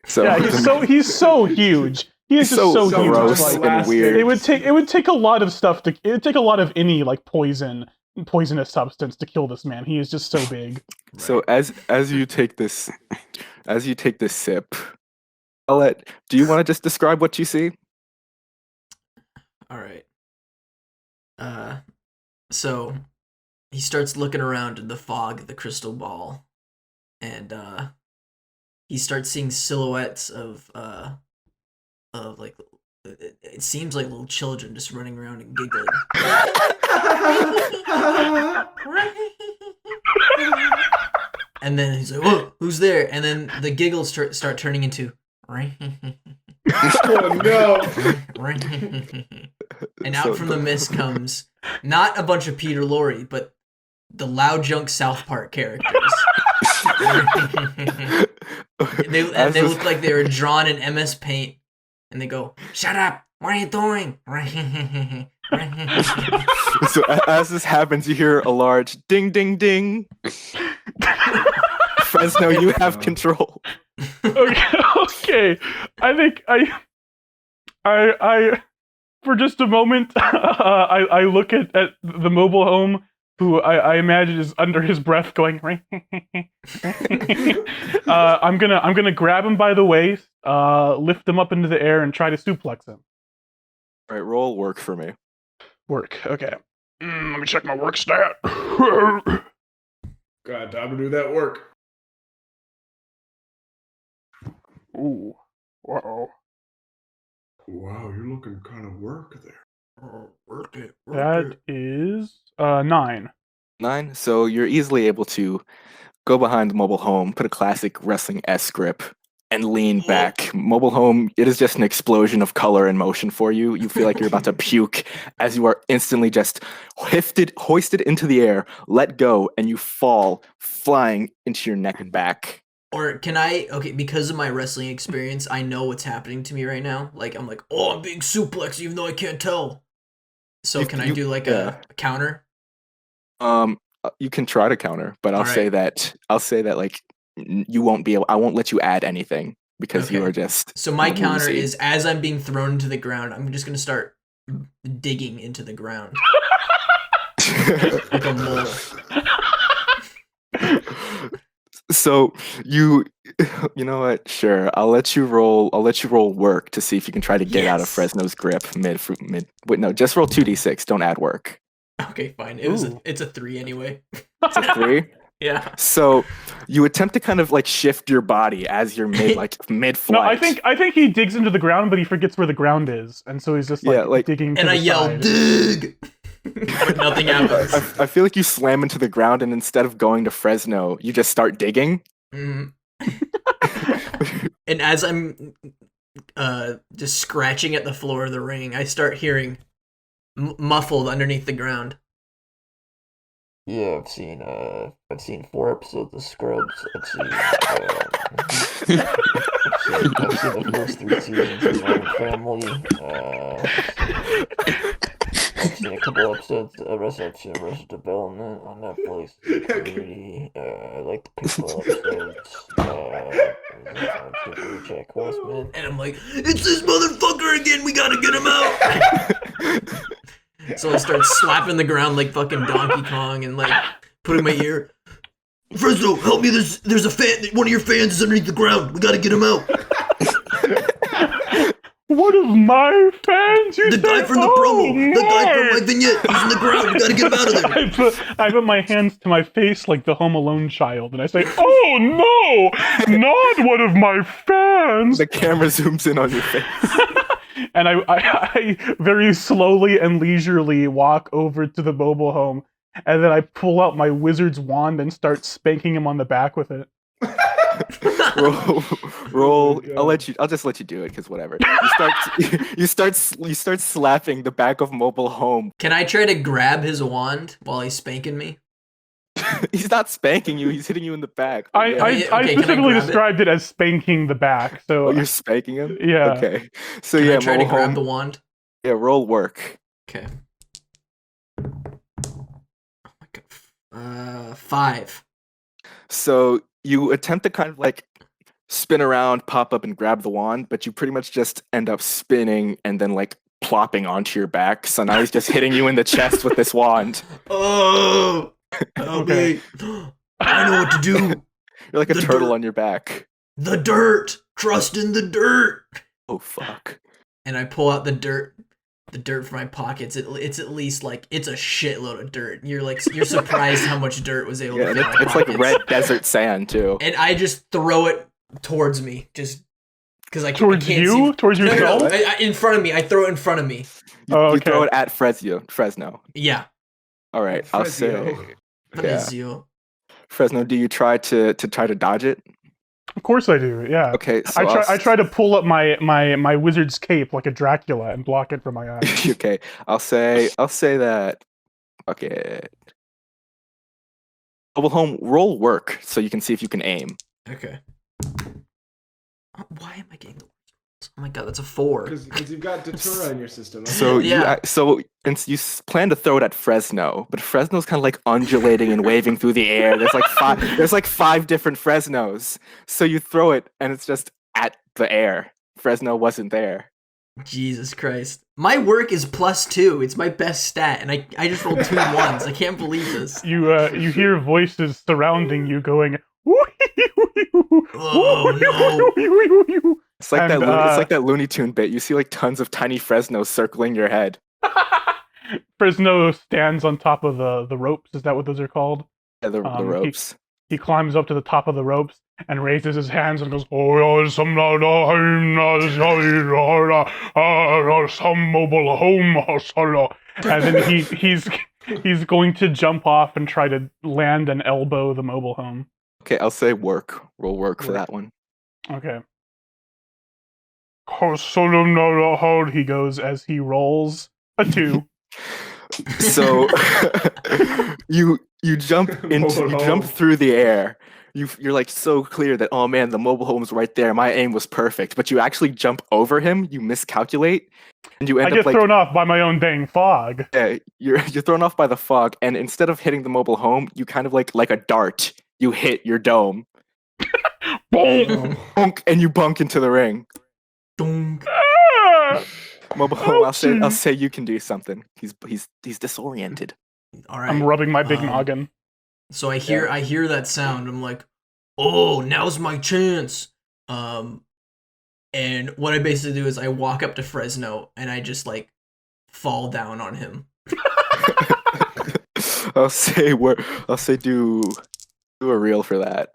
So yeah, he's so huge. He is so huge. Gross and weird. It would take a lot of stuff to. It would take a lot of any like poisonous substance to kill this man. He is just so big. So as you take this sip, do you want to just describe what you see? All right. So he starts looking around in the fog of the crystal ball, and he starts seeing silhouettes of like, it seems like little children just running around and giggling. And then he's like, "Whoa, who's there?" And then the giggles start turning into Oh no! And out from the mist comes not a bunch of Peter Lorre, but the Loud Junk South Park characters. They look like they were drawn in MS Paint, and they go, "Shut up! What are you doing?" So as this happens, you hear a large ding, ding, ding. Fresno, you have control. Okay. I think I for just a moment, I look at the Mobile Home, who I imagine is under his breath going. I'm gonna grab him by the waist, lift him up into the air, and try to suplex him. All right, roll work for me. Work. Okay. Let me check my work stat. God, time to do that work. Ooh. Uh-oh. Wow, you're looking kind of work there. That is 9. 9. So you're easily able to go behind the Mobile Home, put a classic wrestling S grip, and lean back. Mobile Home, it is just an explosion of color and motion for you. You feel like you're about to puke as you are instantly just hoisted into the air, let go, and you fall flying into your neck and back. Or can I, because of my wrestling experience, I know what's happening to me right now. Like, I'm like, oh, I'm being suplexed even though I can't tell. So can I do like a counter? You can try to counter, but I'll say that like you won't be able. I won't let you add anything because you are just. So my counter is as I'm being thrown into the ground, I'm just gonna start digging into the ground. like a mole. So you know what? Sure, I'll let you roll. I'll let you roll work to see if you can try to get out of Yes. Fresno's grip mid. Wait, no, just roll 2d6. Don't add work. Okay, fine. It's a 3 anyway. It's a 3. Yeah. So you attempt to kind of like shift your body as you're mid No, flight. I think he digs into the ground, but he forgets where the ground is, and so he's just digging. To And the I yell, side. "Dig!" But nothing happens. I feel like you slam into the ground, and instead of going to Fresno, you just start digging. Mhm. And as I'm just scratching at the floor of the ring, I start hearing muffled underneath the ground. Yeah, I've seen 4 episodes of Scrubs. I've seen the first 3 seasons of Modern Family. I've seen a couple episodes of Arrested Development on Netflix. I like the people episodes. Jack Horseman. And I'm like, it's this motherfucker again, we gotta get him out! So I start slapping the ground like fucking Donkey Kong and like putting my ear, Fresno, help me, there's a fan, one of your fans is underneath the ground, we gotta get him out. One of my fans? You The guy said? from the promo, the guy from my vignette, he's in the ground, we gotta get him out of there. I put my hands to my face like the Home Alone child, and I say, "Oh no, not one of my fans!" The camera zooms in on your face. And I very slowly and leisurely walk over to the mobile home, and then I pull out my wizard's wand and start spanking him on the back with it. roll. I'll just let you do it because whatever. You start slapping the back of mobile home. Can I try to grab his wand while he's spanking me? He's not spanking you. He's hitting you in the back. I specifically described it as spanking the back. So you're spanking him. Yeah. Okay. So Can yeah, I try to mobile grab home. the wand? Yeah, roll work. Okay. Oh my god. 5. So you attempt to kind of like spin around, pop up, and grab the wand, but you pretty much just end up spinning and then like plopping onto your back. So now he's just hitting you in the chest with this wand. Oh, help me. I know what to do. You're like a The turtle dirt. on your back. The dirt. Trust in the dirt. Oh fuck. And I pull out the dirt from my pockets. It's at least like it's a shitload of dirt. You're surprised how much dirt was able to Yeah, fit in my it's like pockets. red desert sand too. And I just throw it towards me, just because I towards can't you, see. towards yourself. No, in front of me. I throw it in front of me. You throw it at Fresno. Yeah. All right, I'll say. Fresno. Fresno, do you try to dodge it? Of course I do. Yeah. Okay, so I try to pull up my wizard's cape like a Dracula and block it from my eyes. Okay, I'll say that. Okay. Mobile home, roll work so you can see if you can aim. Okay. Why am I getting the worst? Oh my god, that's a 4. Because you've got Datura in your system. So Yeah. you plan to throw it at Fresno, but Fresno's kind of like undulating and waving through the air. There's like 5 different Fresnos. So you throw it and it's just at the air. Fresno wasn't there. Jesus Christ. My work is +2. It's my best stat, and I just rolled 2 ones. I can't believe this. You hear voices surrounding you going. Oh no. It's like And, it's like that Looney Tune bit. You see like tons of tiny Fresnos circling your head. Fresno stands on top of the ropes. Is that what those are called? Yeah, the ropes. He climbs up to the top of the ropes and raises his hands and goes, some mobile home. And then he's going to jump off and try to land and elbow the mobile home. Okay, I'll say work. Roll work for that one. Okay. He goes as he rolls a 2. So you jump through the air. You're like so clear that, oh man, the mobile home's right there. My aim was perfect, but you actually jump over him. You miscalculate, and you end I up get thrown off by my own dang fog. Yeah, you're thrown off by the fog, and instead of hitting the mobile home, you kind of like a dart. You hit your dome. Boom! Bonk, and you bunk into the ring. Dunk. Mobile home, I'll say you can do something. He's disoriented. All right. I'm rubbing my big noggin. So I hear that sound. I'm like, oh, now's my chance. And what I basically do is I walk up to Fresno and I just like fall down on him. I'll say do a reel for that.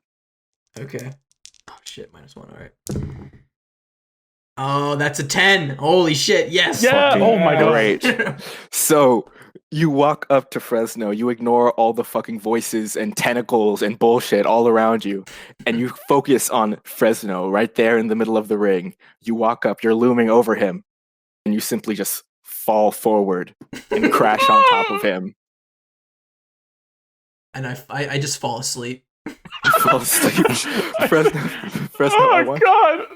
Okay. Oh shit, -1. All right. Oh, that's a 10. Holy shit! Yes. Yeah. Oh my god. Great. So you walk up to Fresno, you ignore all the fucking voices and tentacles and bullshit all around you, and you focus on Fresno right there in the middle of the ring. You walk up, you're looming over him, and you simply just fall forward and crash on top of him. And I just fall asleep. You fall asleep. Fresno, Oh my god.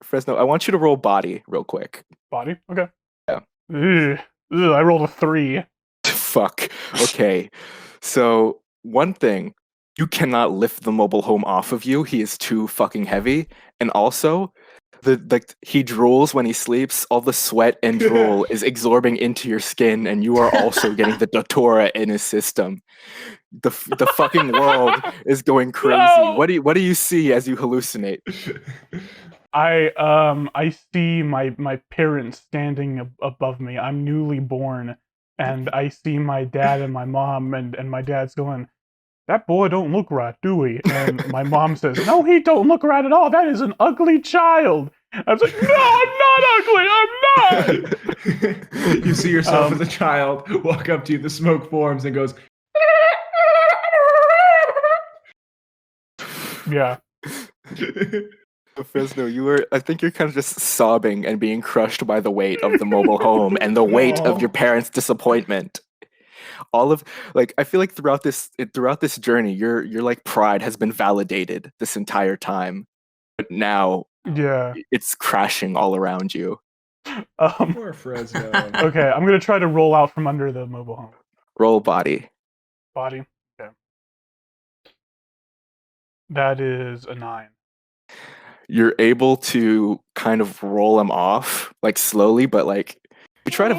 Fresno, I want you to roll body real quick. Body. Okay. Yeah. Ugh. I rolled a 3. Fuck. Okay. So one thing, you cannot lift the mobile home off of you. He is too fucking heavy. And also, he drools when he sleeps. All the sweat and drool is absorbing into your skin, and you are also getting the datura in his system. The fucking world is going crazy. No! What do you see as you hallucinate? I see my parents standing above me. I'm newly born, and I see my dad and my mom, and my dad's going, "That boy don't look right, do he?" And my mom says, "No, he don't look right at all. That is an ugly child." I was like, "No, I'm not ugly. I'm not." You see yourself as a child walk up to you, the smoke forms and goes. Yeah. Fresno, I think you're kind of just sobbing and being crushed by the weight of the mobile home and the weight of your parents' disappointment. I feel like throughout this journey, your like pride has been validated this entire time, but now it's crashing all around you. Poor Fresno. Okay, I'm gonna try to roll out from under the mobile home. Roll body. Body. Okay. That is a 9. You're able to kind of roll him off, like slowly, but like you try to.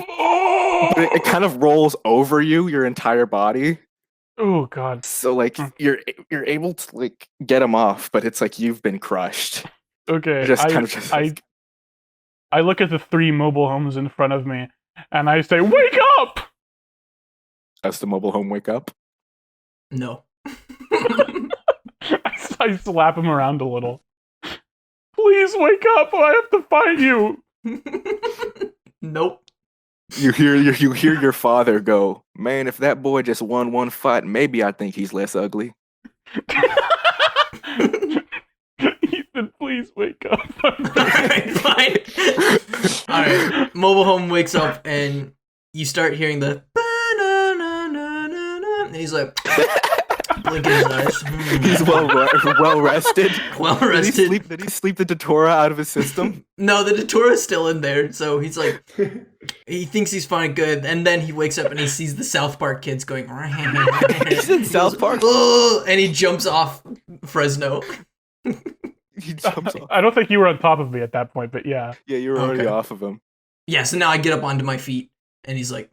But it kind of rolls over your entire body. Oh god. So like you're able to like get him off, but it's like you've been crushed. Okay. I look at the 3 mobile homes in front of me, and I say, "Wake up!" Does the mobile home wake up? No. I slap him around a little. "Please wake up! I have to fight you." Nope. You hear your father go, "Man, if that boy just won one fight, maybe I think he's less ugly." Ethan, please wake up. Alright, fine. Alright. Mobile home wakes up and you start hearing the and he's like blinking his eyes. He's well rested. Well rested. Did he sleep the datura out of his system? No, the datura is still in there, so he's like, he thinks he's fine, good, and then he wakes up and he sees the South Park kids going. He's in South Park. Oh, and he jumps off Fresno. He jumps off. I don't think you were on top of me at that point, but yeah. Yeah, you were already off of him. Yeah, so now I get up onto my feet, and he's like,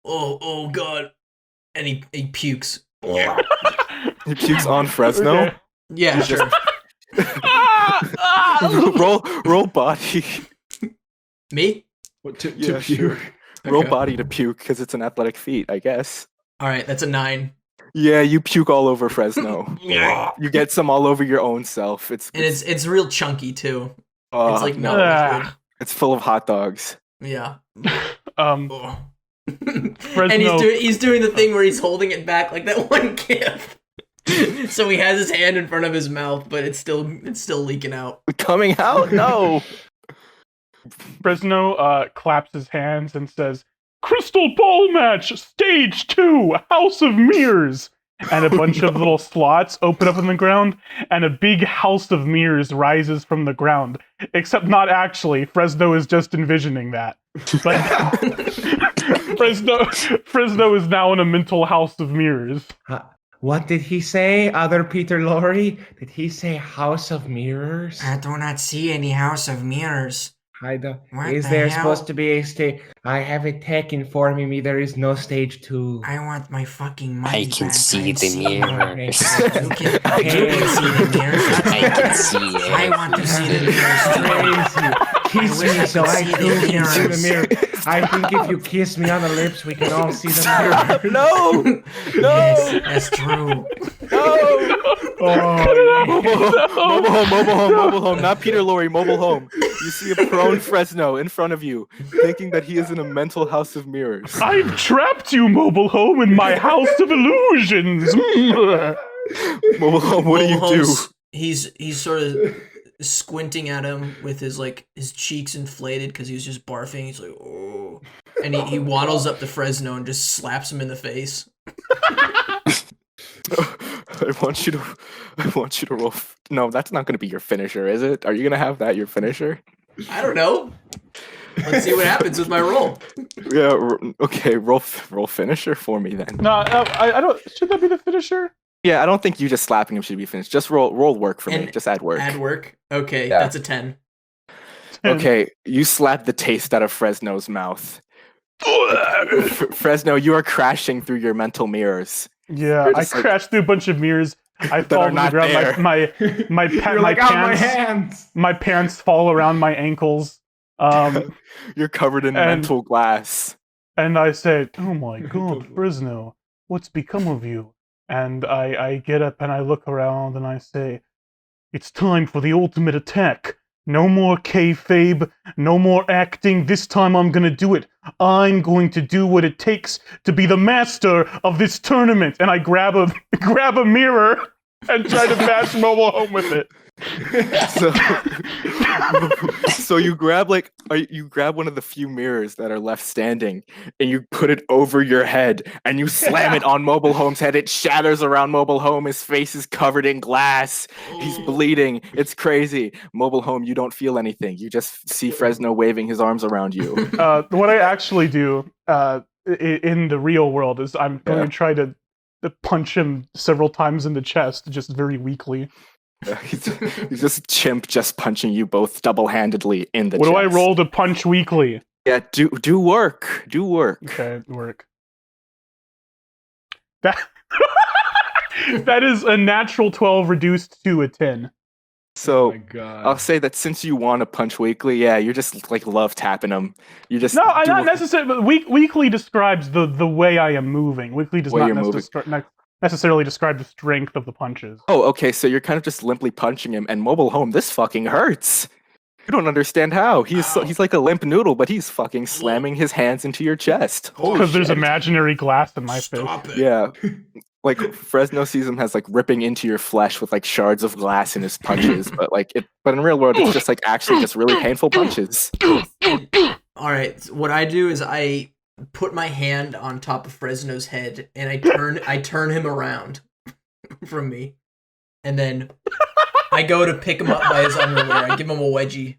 oh god, and he pukes. He pukes on Fresno. Okay. Yeah, sure. roll body. Me? What to Yeah, puke? sure. Roll Okay. body to puke because it's an athletic feat, I guess. All right, that's a 9. Yeah, you puke all over Fresno. Yeah. You get some all over your own self. And it's real chunky too. It's like no, no. it's full of hot dogs. Yeah. Fresno. And he's doing the thing where he's holding it back like that one gif. So he has his hand in front of his mouth, but it's still leaking out. Coming out? No. Fresno claps his hands and says, "Crystal Ball Match, Stage 2, House of Mirrors." And a bunch of little slots open up in the ground, and a big house of mirrors rises from the ground. Except not actually. Fresno is just envisioning that. But Fresno is now in a mental house of mirrors. What did he say, other Peter Lorre? Did he say House of Mirrors? I do not see any house of mirrors. I don't. What Is the there hell? supposed to be a stage? I have a tech informing me there is no stage 2. I want my fucking money I can back. see I've the seen mirrors. You can see the mirrors. That's I can see it. I want to see the mirrors. Kiss wish me I so could I see the too can see the mirrors. mirror. I think if you kiss me on the lips, we can all see the mirror. No! Yes, that's true. No! Oh, Mobile home, not Peter Lorre, mobile home. You see a prone Fresno in front of you, thinking that he is in a mental house of mirrors. I've trapped you, mobile home, in my house of illusions. Mobile home, what do you do? He's sort of squinting at him with his cheeks inflated because he was just barfing. He's like, oh, and he waddles up to Fresno and just slaps him in the face. I want you to roll. No, that's not going to be your finisher, is it? Are you going to have that your finisher? I don't know. Let's see what happens with my roll. Yeah. Okay. Roll finisher for me then. No, I don't. Should that be the finisher? Yeah, I don't think you just slapping him should be finished. Just roll work for me. And Just add work. Add work. Okay, Yeah. that's a 10. Okay, you slap the taste out of Fresno's mouth. Fresno, you are crashing through your mental mirrors. Yeah, I crashed through a bunch of mirrors. I fall to the ground. My hands. My pants fall around my ankles. You're covered in mental glass. And I say, "Oh my God, Fresno, what's become of you?" And I get up and I look around and I say, "It's time for the ultimate attack. No more kayfabe, no more acting. This time I'm gonna do it. I'm going to do what it takes to be the master of this tournament." And I grab a mirror and try to bash Mobile Home with it. So you grab one of the few mirrors that are left standing and you put it over your head and you slam it on Mobile Home's head. It shatters around Mobile Home. His face is covered in glass. He's bleeding. It's crazy. Mobile Home, you don't feel anything. You just see Fresno waving his arms around you. What I actually do in the real world is I'm going to try to punch him several times in the chest, just very weakly. He's just a chimp, just punching you both double-handedly in the chest. What do I roll to punch weakly? Yeah, do work. Do work. Okay, work. That that is a natural 12 reduced to a 10. So Oh my God. I'll say that since you want to punch weakly, yeah, you're just like love tapping him. You just not necessarily. But weakly describes the way I am moving. Weakly does not necessarily describe the strength of the punches. Oh, okay. So you're kind of just limply punching him, and Mobile Home, this fucking hurts. You don't understand how. He's like a limp noodle, but he's fucking slamming his hands into your chest. Because there's imaginary glass in my face. Yeah. Like Fresno sees him as like ripping into your flesh with like shards of glass in his punches, but in real world it's just like actually just really painful punches. All right, what I do is I put my hand on top of Fresno's head and I turn him around from me, and then I go to pick him up by his underwear. I give him a wedgie.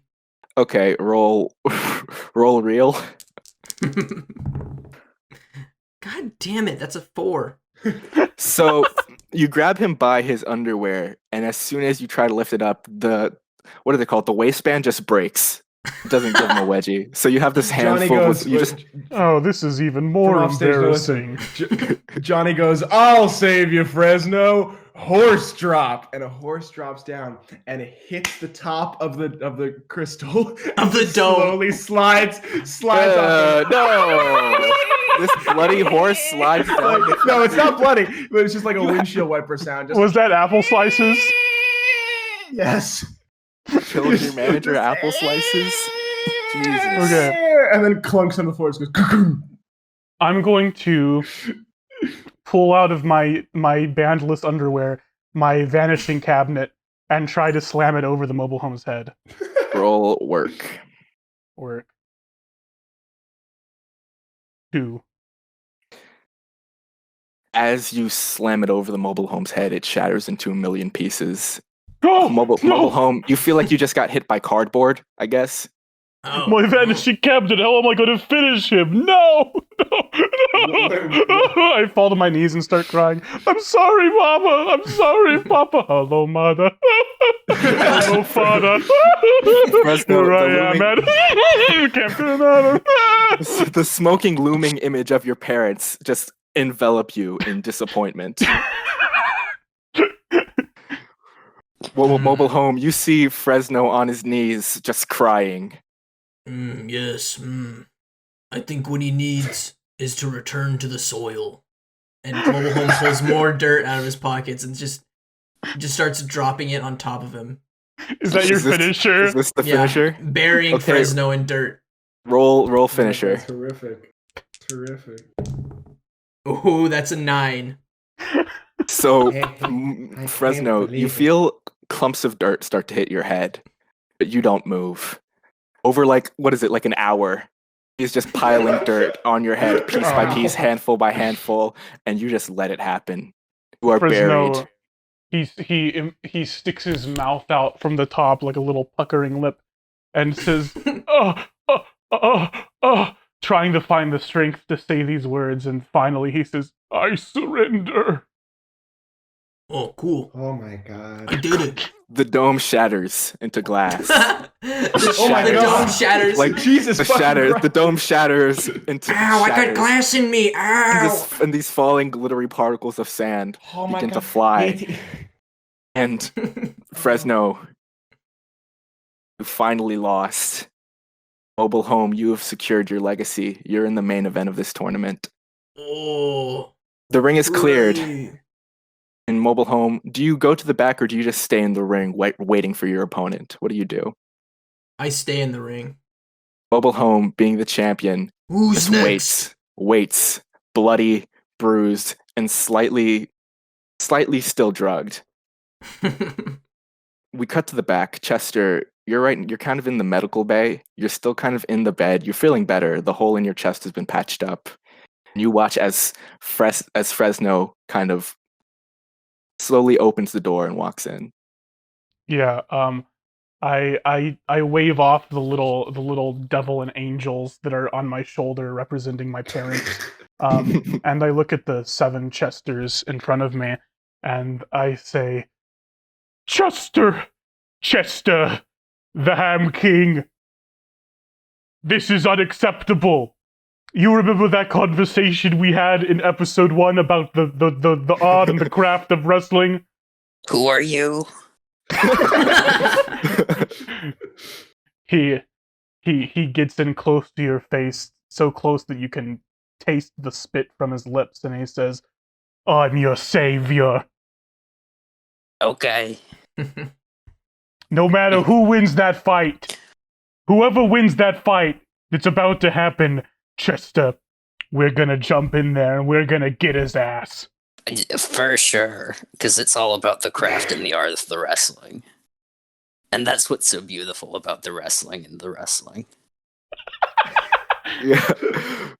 Okay, roll real. God damn it, that's a 4. So you grab him by his underwear, and as soon as you try to lift it up, what do they call it? The waistband just breaks. It doesn't give him a wedgie. So you have this handful. Oh, this is even more embarrassing. Johnny goes, "I'll save you, Fresno." Horse drop, and a horse drops down, and it hits the top of the crystal of the dome. Slowly slides off. No. This bloody horse slides down. No, it's not bloody, but it's just like a windshield wiper sound. Was that apple slices? Yes. Killing your manager apple slices? Jesus. Okay. And then clunks on the floor. It goes, "Cuckoo." I'm going to pull out of my bandless underwear my vanishing cabinet and try to slam it over the Mobile Home's head. Roll work. Work. 2. As you slam it over the Mobile Home's head, it shatters into a million pieces. Oh, Mobile Home, you feel like you just got hit by cardboard, I guess. Oh. My vanishing cabinet, how am I going to finish him? No! I fall to my knees and start crying. I'm sorry, Mama. I'm sorry, Papa. Hello, Mother. Hello, Father. Fresno, Here the I am looming- at Camp Granada. The smoking, looming image of your parents just envelop you in disappointment. Mobile home, you see Fresno on his knees just crying. Yes. I think what he needs is to return to the soil. And Mobile Home pulls more dirt out of his pockets and just starts dropping it on top of him. Is that your finisher? Is this the finisher? Burying Okay. Fresno in dirt. Roll finisher. That's horrific. Terrific. Oh, that's a 9. So, I can't Fresno, believe you it. feel clumps of dirt start to hit your head, but you don't move. Over like an hour, he's just piling dirt on your head, piece by piece, handful by handful, and you just let it happen. You are Fresno, buried. he sticks his mouth out from the top like a little puckering lip and says, trying to find the strength to say these words, and finally he says, I surrender. Oh, cool. Oh my god. I did it. The dome shatters into glass. Oh my the God. dome shatters. Like Jesus fucking Christ. The dome shatters into Ow, I got shatters. glass in me. Ow. And these falling glittery particles of sand Oh my begin to God. fly. And Fresno, you finally lost. Mobile home, you have secured your legacy. You're in the main event of this tournament. Oh. The ring is cleared. Hooray. In mobile home, do you go to the back or do you just stay in the ring waiting for your opponent? What do you do? I stay in the ring. Mobile home, being the champion, Who's just next? waits, bloody, bruised, and slightly still drugged. We cut to the back. Chester, you're right. You're kind of in the medical bay. You're still kind of in the bed. You're feeling better. The hole in your chest has been patched up. And you watch as Fresno kind of slowly opens the door and walks in. Yeah, I wave off the little devil and angels that are on my shoulder representing my parents. And I look at the 7 Chesters in front of me and I say, Chester, the Ham King, this is unacceptable. You remember that conversation we had in episode 1 about the art and the craft of wrestling? Who are you? He gets in close to your face, so close that you can taste the spit from his lips, and he says, I'm your savior. Okay. No matter who wins that fight, whoever wins that fight that's about to happen, Chester, we're gonna jump in there and we're gonna get his ass. For sure, because it's all about the craft and the art of the wrestling. And that's what's so beautiful about the wrestling and the wrestling. Yeah,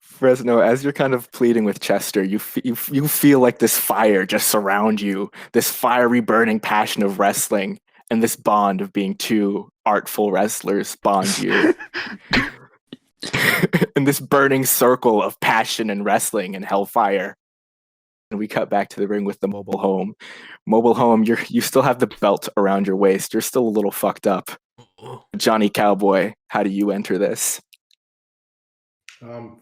Fresno, as you're kind of pleading with Chester, you feel like this fire just surround you, this fiery burning passion of wrestling, and this bond of being 2 artful wrestlers bond you. In this burning circle of passion and wrestling and hellfire. And we cut back to the ring with the mobile home. Mobile home, you still have the belt around your waist. You're still a little fucked up. Johnny Cowboy, how do you enter this? From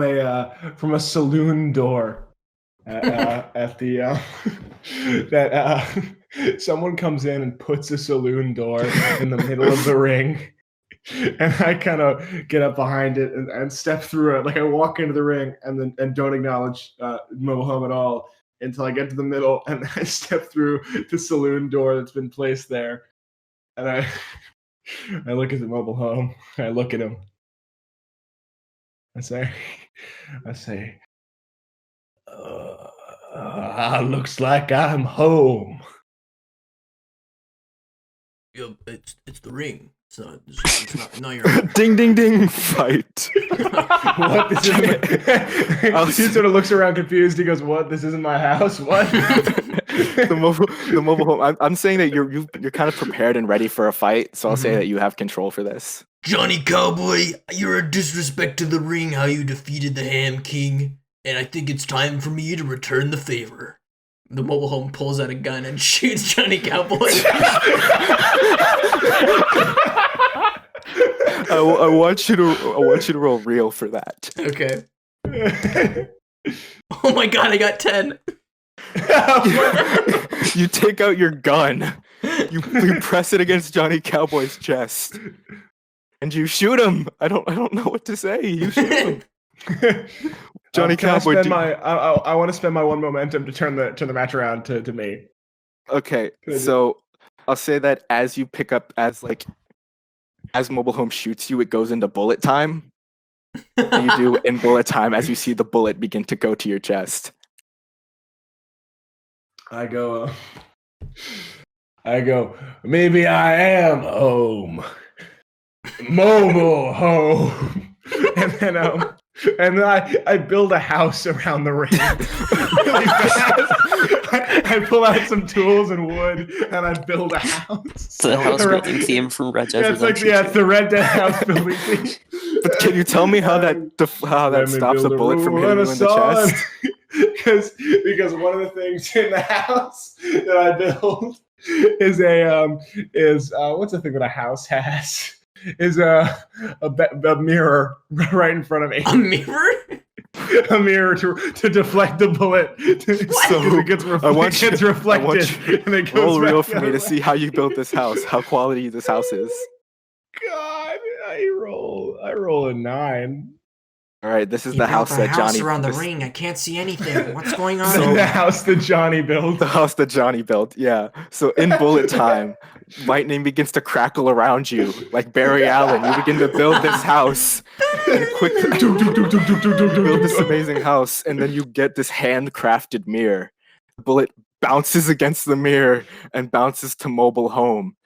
a saloon door at the that someone comes in and puts a saloon door in the middle of the ring. And I kind of get up behind it and step through it. Like I walk into the ring and don't acknowledge mobile home at all until I get to the middle and I step through the saloon door that's been placed there. And I look at the mobile home. I look at him. I say, looks like I'm home. Yeah, it's the ring. It's not your. Ding, ding, ding! Fight. What? This isn't he sort of looks around confused. He goes, "What? This isn't my house. What?" the mobile home. I'm saying that you're kind of prepared and ready for a fight, so I'll say that you have control for this. Johnny Cowboy, you're a disrespect to the ring how you defeated the Ham King, and I think it's time for me to return the favor. The mobile home pulls out a gun and shoots Johnny Cowboy. I want you to roll real for that. Okay. Oh my god, I got 10. You take out your gun. You press it against Johnny Cowboy's chest. And you shoot him. I don't know what to say. You shoot him. Johnny Cowboy. I want to spend my one momentum to turn the match around to me. Okay, so I'll say that as you pick up as mobile home shoots you, it goes into bullet time. And you do in bullet time as you see the bullet begin to go to your chest. I go. Maybe I am home. Mobile home. And then I build a house around the ring really fast. I pull out some tools and wood and I build a house. It's the house building theme from Red Dead Redemption. It's the Red Dead house building theme. But can you tell me how that stops a bullet from hitting you in the chest? Because one of the things in the house that I build is what's the thing that a house has? Is a mirror right in front of me. A mirror? A mirror to deflect the bullet. So it gets reflected. And it goes roll real back for me to see how you built this house, how quality this house is. God, I roll a 9. All right, this is the house that Johnny around the ring. I can't see anything. What's going on? The house that Johnny built. The house that Johnny built. Yeah. So in bullet time, lightning begins to crackle around you like Barry Allen. You begin to build this house and quickly build this amazing house, and then you get this handcrafted mirror. The bullet bounces against the mirror and bounces to mobile home.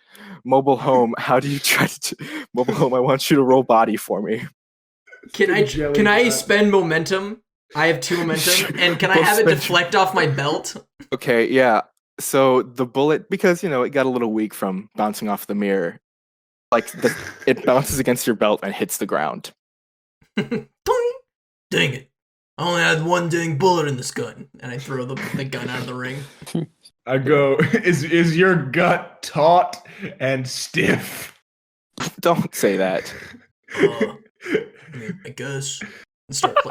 Mobile home, how do you try to? Mobile home, I want you to roll body for me. Can I spend momentum? I have 2 momentum, and can I have it deflect off my belt? Okay, yeah. So the bullet, because it got a little weak from bouncing off the mirror, it bounces against your belt and hits the ground. Dang it! I only had one dang bullet in this gun, and I throw the gun out of the ring. I go, is your gut taut and stiff? Don't say that. I guess.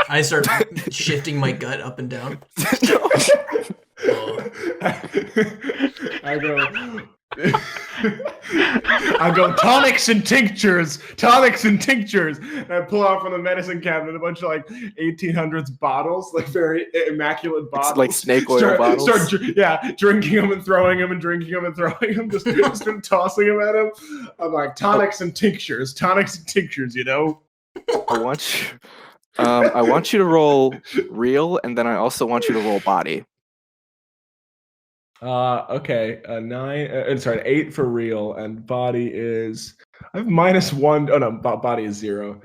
I start shifting my gut up and down. I go tonics and tinctures. And I pull out from the medicine cabinet a bunch of 1800s bottles, very immaculate bottles. It's like snake oil bottles. Drinking them and throwing them and drinking them and throwing them, just tossing them at him. I'm like tonics and tinctures, I want you to roll real, and then I also want you to roll body. Okay, 9. Sorry, 8 for real, and body is. I have -1. Oh no, body is 0.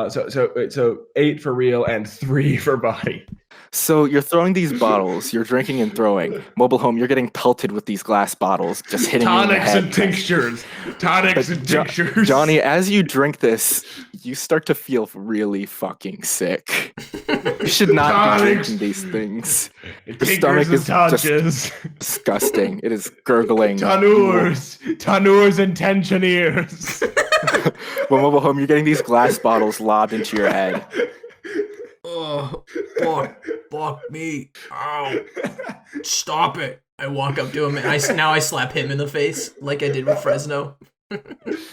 So 8 for real and 3 for body. So you're throwing these bottles, you're drinking and throwing. Mobile home, you're getting pelted with these glass bottles, just hitting you in the head. Tonics and tinctures. Johnny, as you drink this, you start to feel really fucking sick. You should not be drinking these things. Your stomach is just disgusting. It is gurgling. Tannours and tensioneers. Well, mobile home, you're getting these glass bottles lobbed into your head. Oh, fuck me. Ow. Stop it. I walk up to him and now I slap him in the face like I did with Fresno.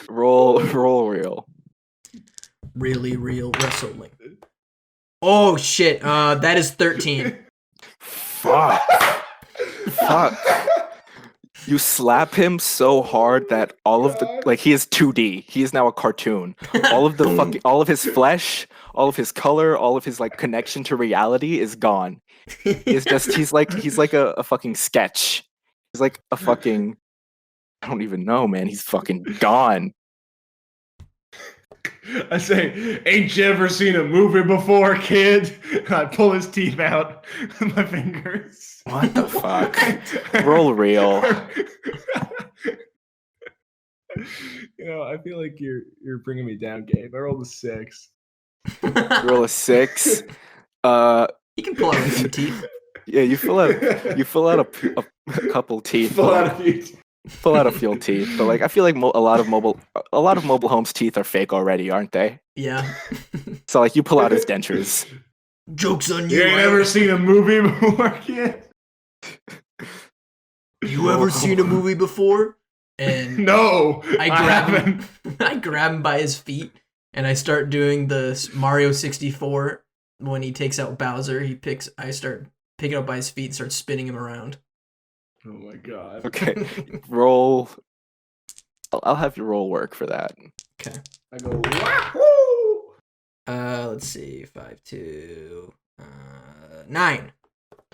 Roll real. Really real wrestling. Oh shit, that is 13. Fuck. You slap him so hard that all of the he is 2D. He is now a cartoon. All of his flesh, all of his color, all of his connection to reality is gone. He's like a fucking sketch. He's like a fucking I don't even know, man. He's fucking gone. I say, ain't you ever seen a movie before, kid? And I pull his teeth out with my fingers. What the fuck? Roll real. I feel like you're bringing me down, Gabe. I rolled a 6. Roll a 6. You can pull out a few teeth. Yeah, you fill out a couple teeth. Pull out a few. Pull out a few teeth, but like I feel like a lot of mobile homes' teeth are fake already, aren't they? Yeah. So like you pull out his dentures. Joke's on you. You ain't ever seen a movie before, kid? You ever seen a movie before? And No, I grab him. I grab him by his feet, and I start doing the Mario 64 when he takes out Bowser. I start picking up by his feet and start spinning him around. Oh my god. Okay, roll. I'll have your roll work for that. Okay. I go, wahoo! Let's see, 5, 2, 9.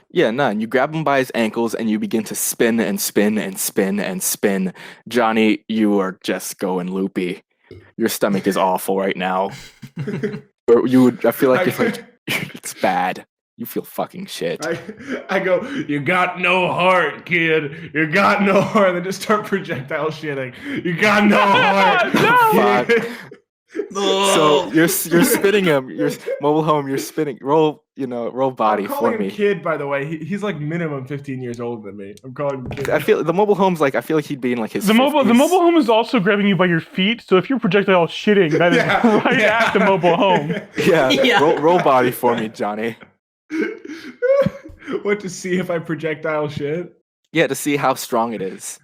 Yeah, 9. You grab him by his ankles and you begin to spin and spin and spin and spin. Johnny, you are just going loopy. Your stomach is awful right now. I feel like it's bad. You feel fucking shit. I go, you got no heart, kid. You got no heart. And then just start projectile shitting. You got no heart. No! Fuck. So you're spinning him. You're mobile home. You're spinning. Roll body I'm for calling me. him kid, by the way. He's like minimum 15 years older than me. I'm calling him kid. I feel the mobile home's like I feel like he'd be in like his. The 50s. mobile home is also grabbing you by your feet. So if you're projectile shitting, that is right at the mobile home. Yeah. Yeah. Roll body for me, Johnny. What, to see if I projectile shit? Yeah, to see how strong it is.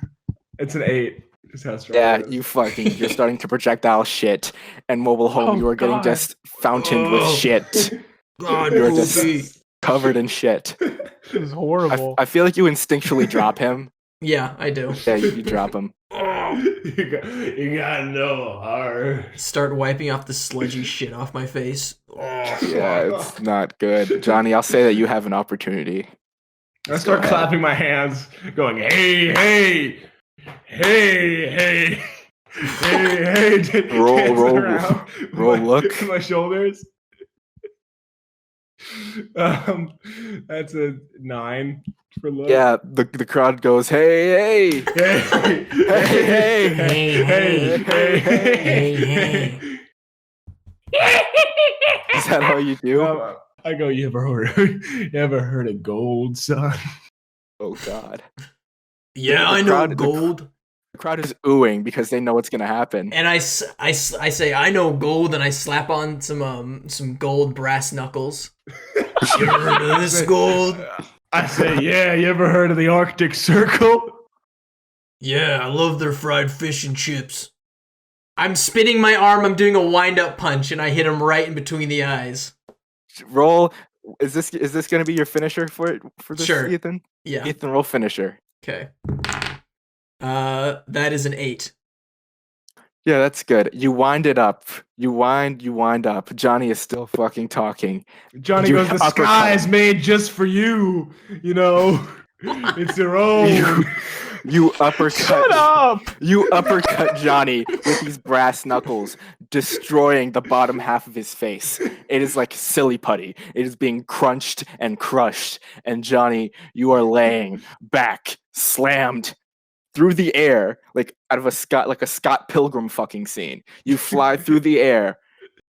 It's an 8. Is how strong Yeah, it is. you're starting to projectile shit, and mobile home, you are getting God. just fountained with shit. God, You're Goofy. just covered in shit. This is horrible. I feel like you instinctually drop him. Yeah, I do. Yeah, you drop him. You got no heart. Start wiping off the sludgy shit off my face. Yeah, it's not good. Johnny, I'll say that you have an opportunity. I start clapping my hands, going, hey, hey, hey, hey, hey, hey. Roll, look. My shoulders. That's a 9 for look. Yeah, the crowd goes, hey, hey, Hey, hey, Hey, hey, hey, hey. Is that all you do? I go, you ever heard of gold, son? Oh God. Yeah, I know gold. The crowd is oohing because they know what's gonna happen. And I say, I know gold, and I slap on some gold brass knuckles. You ever heard of this gold? I say, yeah, you ever heard of the Arctic Circle? Yeah, I love their fried fish and chips. I'm spinning my arm, I'm doing a wind-up punch, and I hit him right in between the eyes. Roll. Is this gonna be your finisher for this, Sure. Ethan? Yeah. Ethan, roll finisher. Okay. That is an 8. Yeah, that's good. You wind it up. You wind up. Johnny is still fucking talking. Johnny You goes, the uppercut. sky is made just for you. You know, it's your own. You uppercut. Shut up! You uppercut Johnny with these brass knuckles, destroying the bottom half of his face. It is like silly putty. It is being crunched and crushed. And Johnny, you are laying back, slammed through the air, like out of a Scott Pilgrim fucking scene. You fly through the air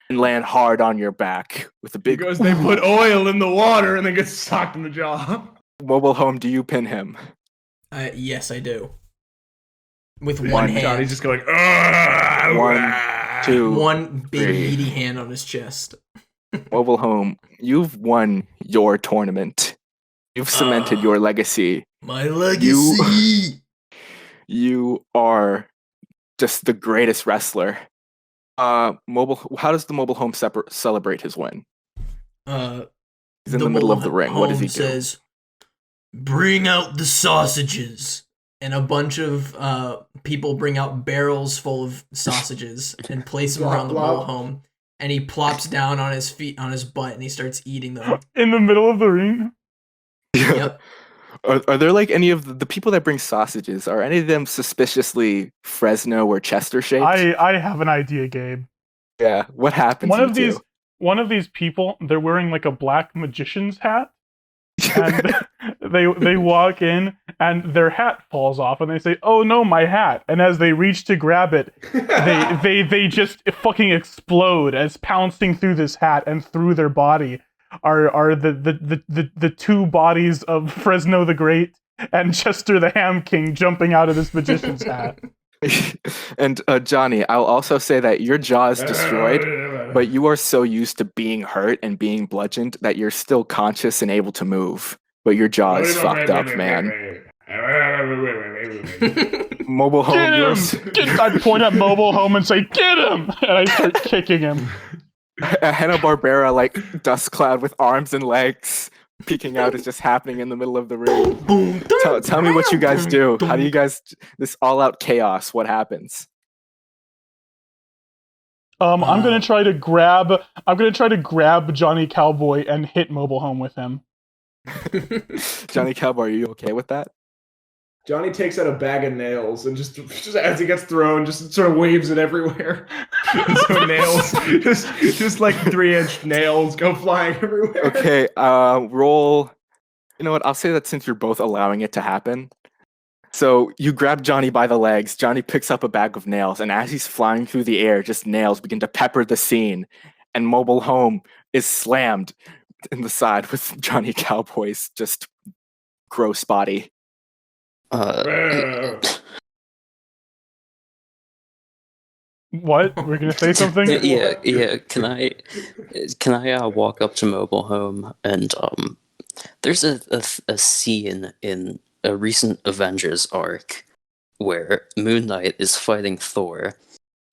and land hard on your back with a big. Because they put oil in the water and then get socked in the jaw. Mobile home. Do you pin him? Yes, I do. With one hand. Johnny's just going, 1, 2. One big 3. meaty hand on his chest. Mobile home. You've won your tournament. You've cemented your legacy. My legacy. You are just the greatest wrestler. How does the mobile home celebrate his win? He's in the middle of the ring. What does he do? Says, "Bring out the sausages." And a bunch of people bring out barrels full of sausages and place them around the mobile home. And he plops down on his feet, on his butt, and he starts eating them. In the middle of the ring? Yep. Are there like any of the people that bring sausages? Are any of them suspiciously Fresno or Chester shaped? I have an idea, Gabe. Yeah, what happens? One of these people, they're wearing like a black magician's hat, and they walk in and their hat falls off, and they say, "Oh no, my hat!" And as they reach to grab it, they just fucking explode as pouncing through this hat and through their body are the two bodies of Fresno the Great and Chester the Ham King jumping out of this magician's hat. And Johnny, I'll also say that your jaw is destroyed, but you are so used to being hurt and being bludgeoned that you're still conscious and able to move. But your jaw is fucked up, man. Mobile home, I point at Mobile Home and say, "Get him!" And I start kicking him. A Hanna-Barbera like dust cloud with arms and legs peeking out is just happening in the middle of the room. Tell me what you guys do. How do you guys this all-out chaos? What happens? I'm gonna try to grab Johnny Cowboy and hit Mobile Home with him. Johnny Cowboy, are you okay with that? Johnny takes out a bag of nails and just as it gets thrown, just sort of waves it everywhere. So nails, just like 3-inch nails go flying everywhere. Okay, roll. You know what? I'll say that since you're both allowing it to happen. So you grab Johnny by the legs. Johnny picks up a bag of nails, and as he's flying through the air, just nails begin to pepper the scene. And Mobile Home is slammed in the side with Johnny Cowboy's just gross body. What? We're gonna say something? Yeah. Can I walk up to Mobile Home and there's a scene in a recent Avengers arc where Moon Knight is fighting Thor,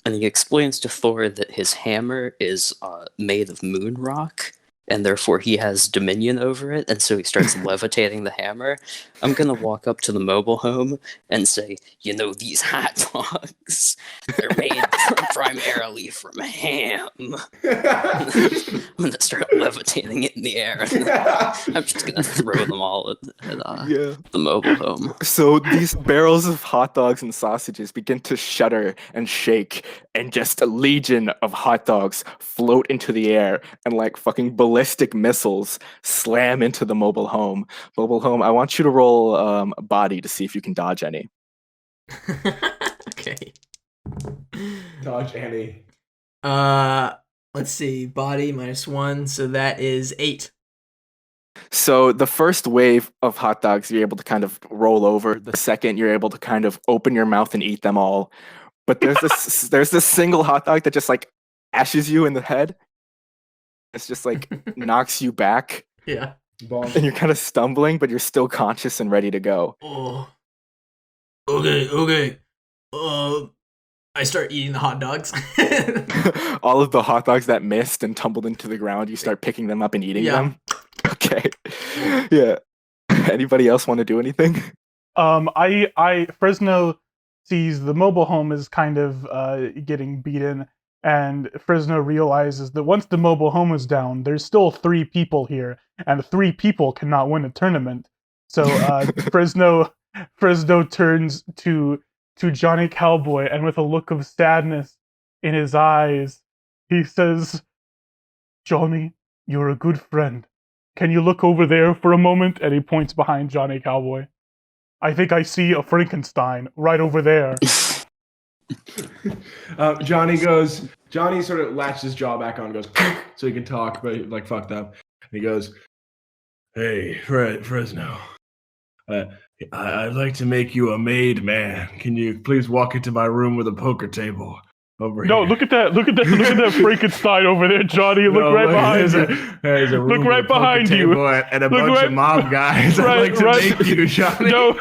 and he explains to Thor that his hammer is made of moon rock, and therefore he has dominion over it, and so he starts levitating the hammer. I'm gonna walk up to the Mobile Home and say, "You know, these hot dogs, they're made primarily from ham." I'm gonna start levitating it in the air. I'm just gonna throw them all at the Mobile Home. So these barrels of hot dogs and sausages begin to shudder and shake, and just a legion of hot dogs float into the air, and like fucking ballistic missiles slam into the Mobile Home. Mobile Home, I want you to roll body to see if you can dodge any. Okay. Dodge any. Let's see. Body -1, so that is 8. So the first wave of hot dogs, you're able to kind of roll over. The second, you're able to kind of open your mouth and eat them all. But there's this single hot dog that just like ashes you in the head. It's just like knocks you back. Yeah. And you're kind of stumbling, but you're still conscious and ready to go. Oh. Okay. I start eating the hot dogs. All of the hot dogs that missed and tumbled into the ground, you start picking them up and eating them. Okay. Yeah. Anybody else want to do anything? Fresno sees the Mobile Home is kind of getting beaten, and Fresno realizes that once the Mobile Home is down, there's still 3 people here, and 3 people cannot win a tournament. So Fresno turns to Johnny Cowboy, and with a look of sadness in his eyes, he says, "Johnny, you're a good friend. Can you look over there for a moment?" And he points behind Johnny Cowboy. "I think I see a Frankenstein right over there." Johnny sort of latches his jaw back on and goes, so he can talk, but he, like fucked up. And he goes, "Hey, Fresno, I'd like to make you a made man. Can you please walk into my room with a poker table over here?" No, look at that Frankenstein over there, Johnny. Look right behind you. There's a room look right with a behind you. And a bunch of mob guys. I'd like to make you, Johnny. No,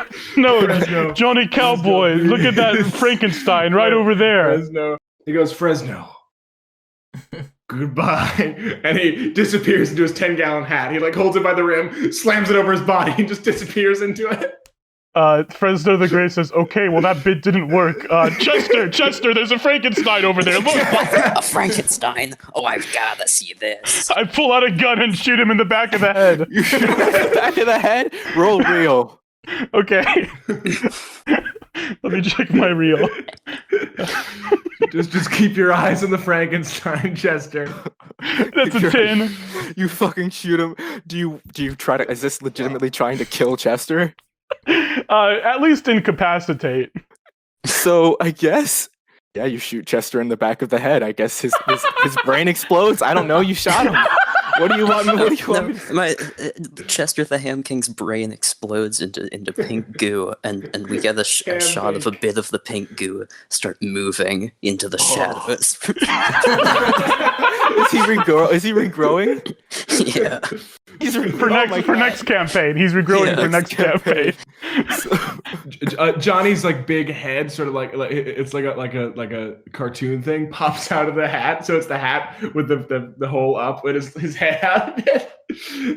Fresno. Johnny Cowboy. Fresno. Look at that Frankenstein right over there. Fresno. He goes, "Fresno, goodbye," and he disappears into his 10-gallon hat. He like holds it by the rim, slams it over his body, and just disappears into it. Fresno the Great says, "Okay, well that bit didn't work. Chester, there's a Frankenstein over there. Look." A Frankenstein? Oh, I've gotta see this. I pull out a gun and shoot him in the back of the head. You shoot him in the back of the head? Roll real. Okay. Let me check my reel. Just keep your eyes on the Frankenstein, Chester. That's a 10. You fucking shoot him. Do you try to? Is this legitimately trying to kill Chester? At least incapacitate. So I guess, yeah, you shoot Chester in the back of the head. I guess his brain explodes. I don't know. You shot him. What do you want me? What do you want me? My Chester the Ham King's brain explodes into pink goo, and we get a shot of a bit of the pink goo start moving into the shadows. Is he regrowing? Yeah. He's For next campaign. He's regrowing for next campaign. Johnny's like big head, sort of like it's like a cartoon thing, pops out of the hat. So it's the hat with the hole up, with his head out of it.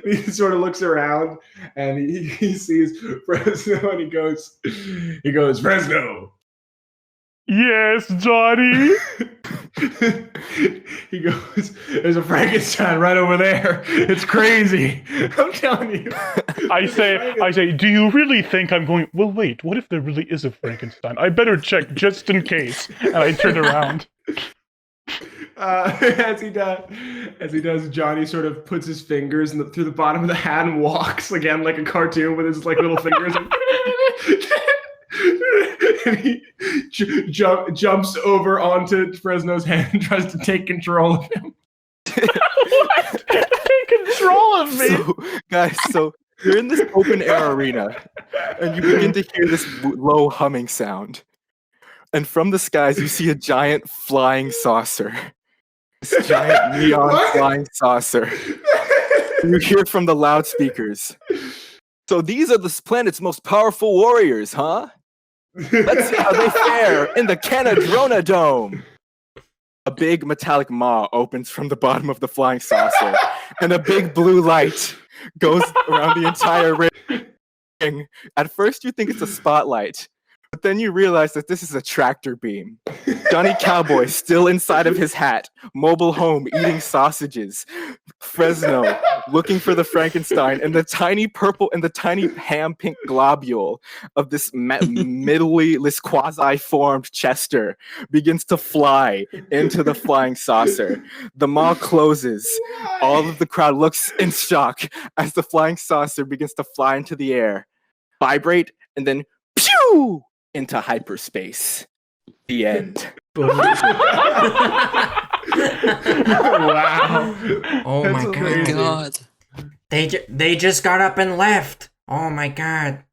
He sort of looks around and he sees Fresno and he goes, Fresno. Yes, Johnny. He goes, there's a Frankenstein right over there. It's crazy. I'm telling you. I say, do you really think I'm going? Well, wait. What if there really is a Frankenstein? I better check just in case. And I turn around. As he does, Johnny sort of puts his fingers through the bottom of the hat and walks again like a cartoon with his like little fingers. And he jumps over onto Fresno's head and tries to take control of him. What? Take control of me? So, guys, you're in this open air arena, and you begin to hear this low humming sound. And from the skies, you see a giant flying saucer. This giant neon flying saucer. You hear from the loudspeakers. So these are this planet's most powerful warriors, huh? Let's see how they fare in the Canadrona Dome. A big metallic maw opens from the bottom of the flying saucer, and a big blue light goes around the entire ring. At first, you think it's a spotlight, but then you realize that this is a tractor beam. Johnny Cowboy still inside of his hat, mobile home eating sausages. Fresno looking for the Frankenstein, and the tiny purple and the tiny ham pink globule of this this quasi-formed Chester begins to fly into the flying saucer. The maw closes. All of the crowd looks in shock as the flying saucer begins to fly into the air, vibrate, and then pew into hyperspace. The end. Wow. Oh That's my crazy. god. They just got up and left. Oh my god.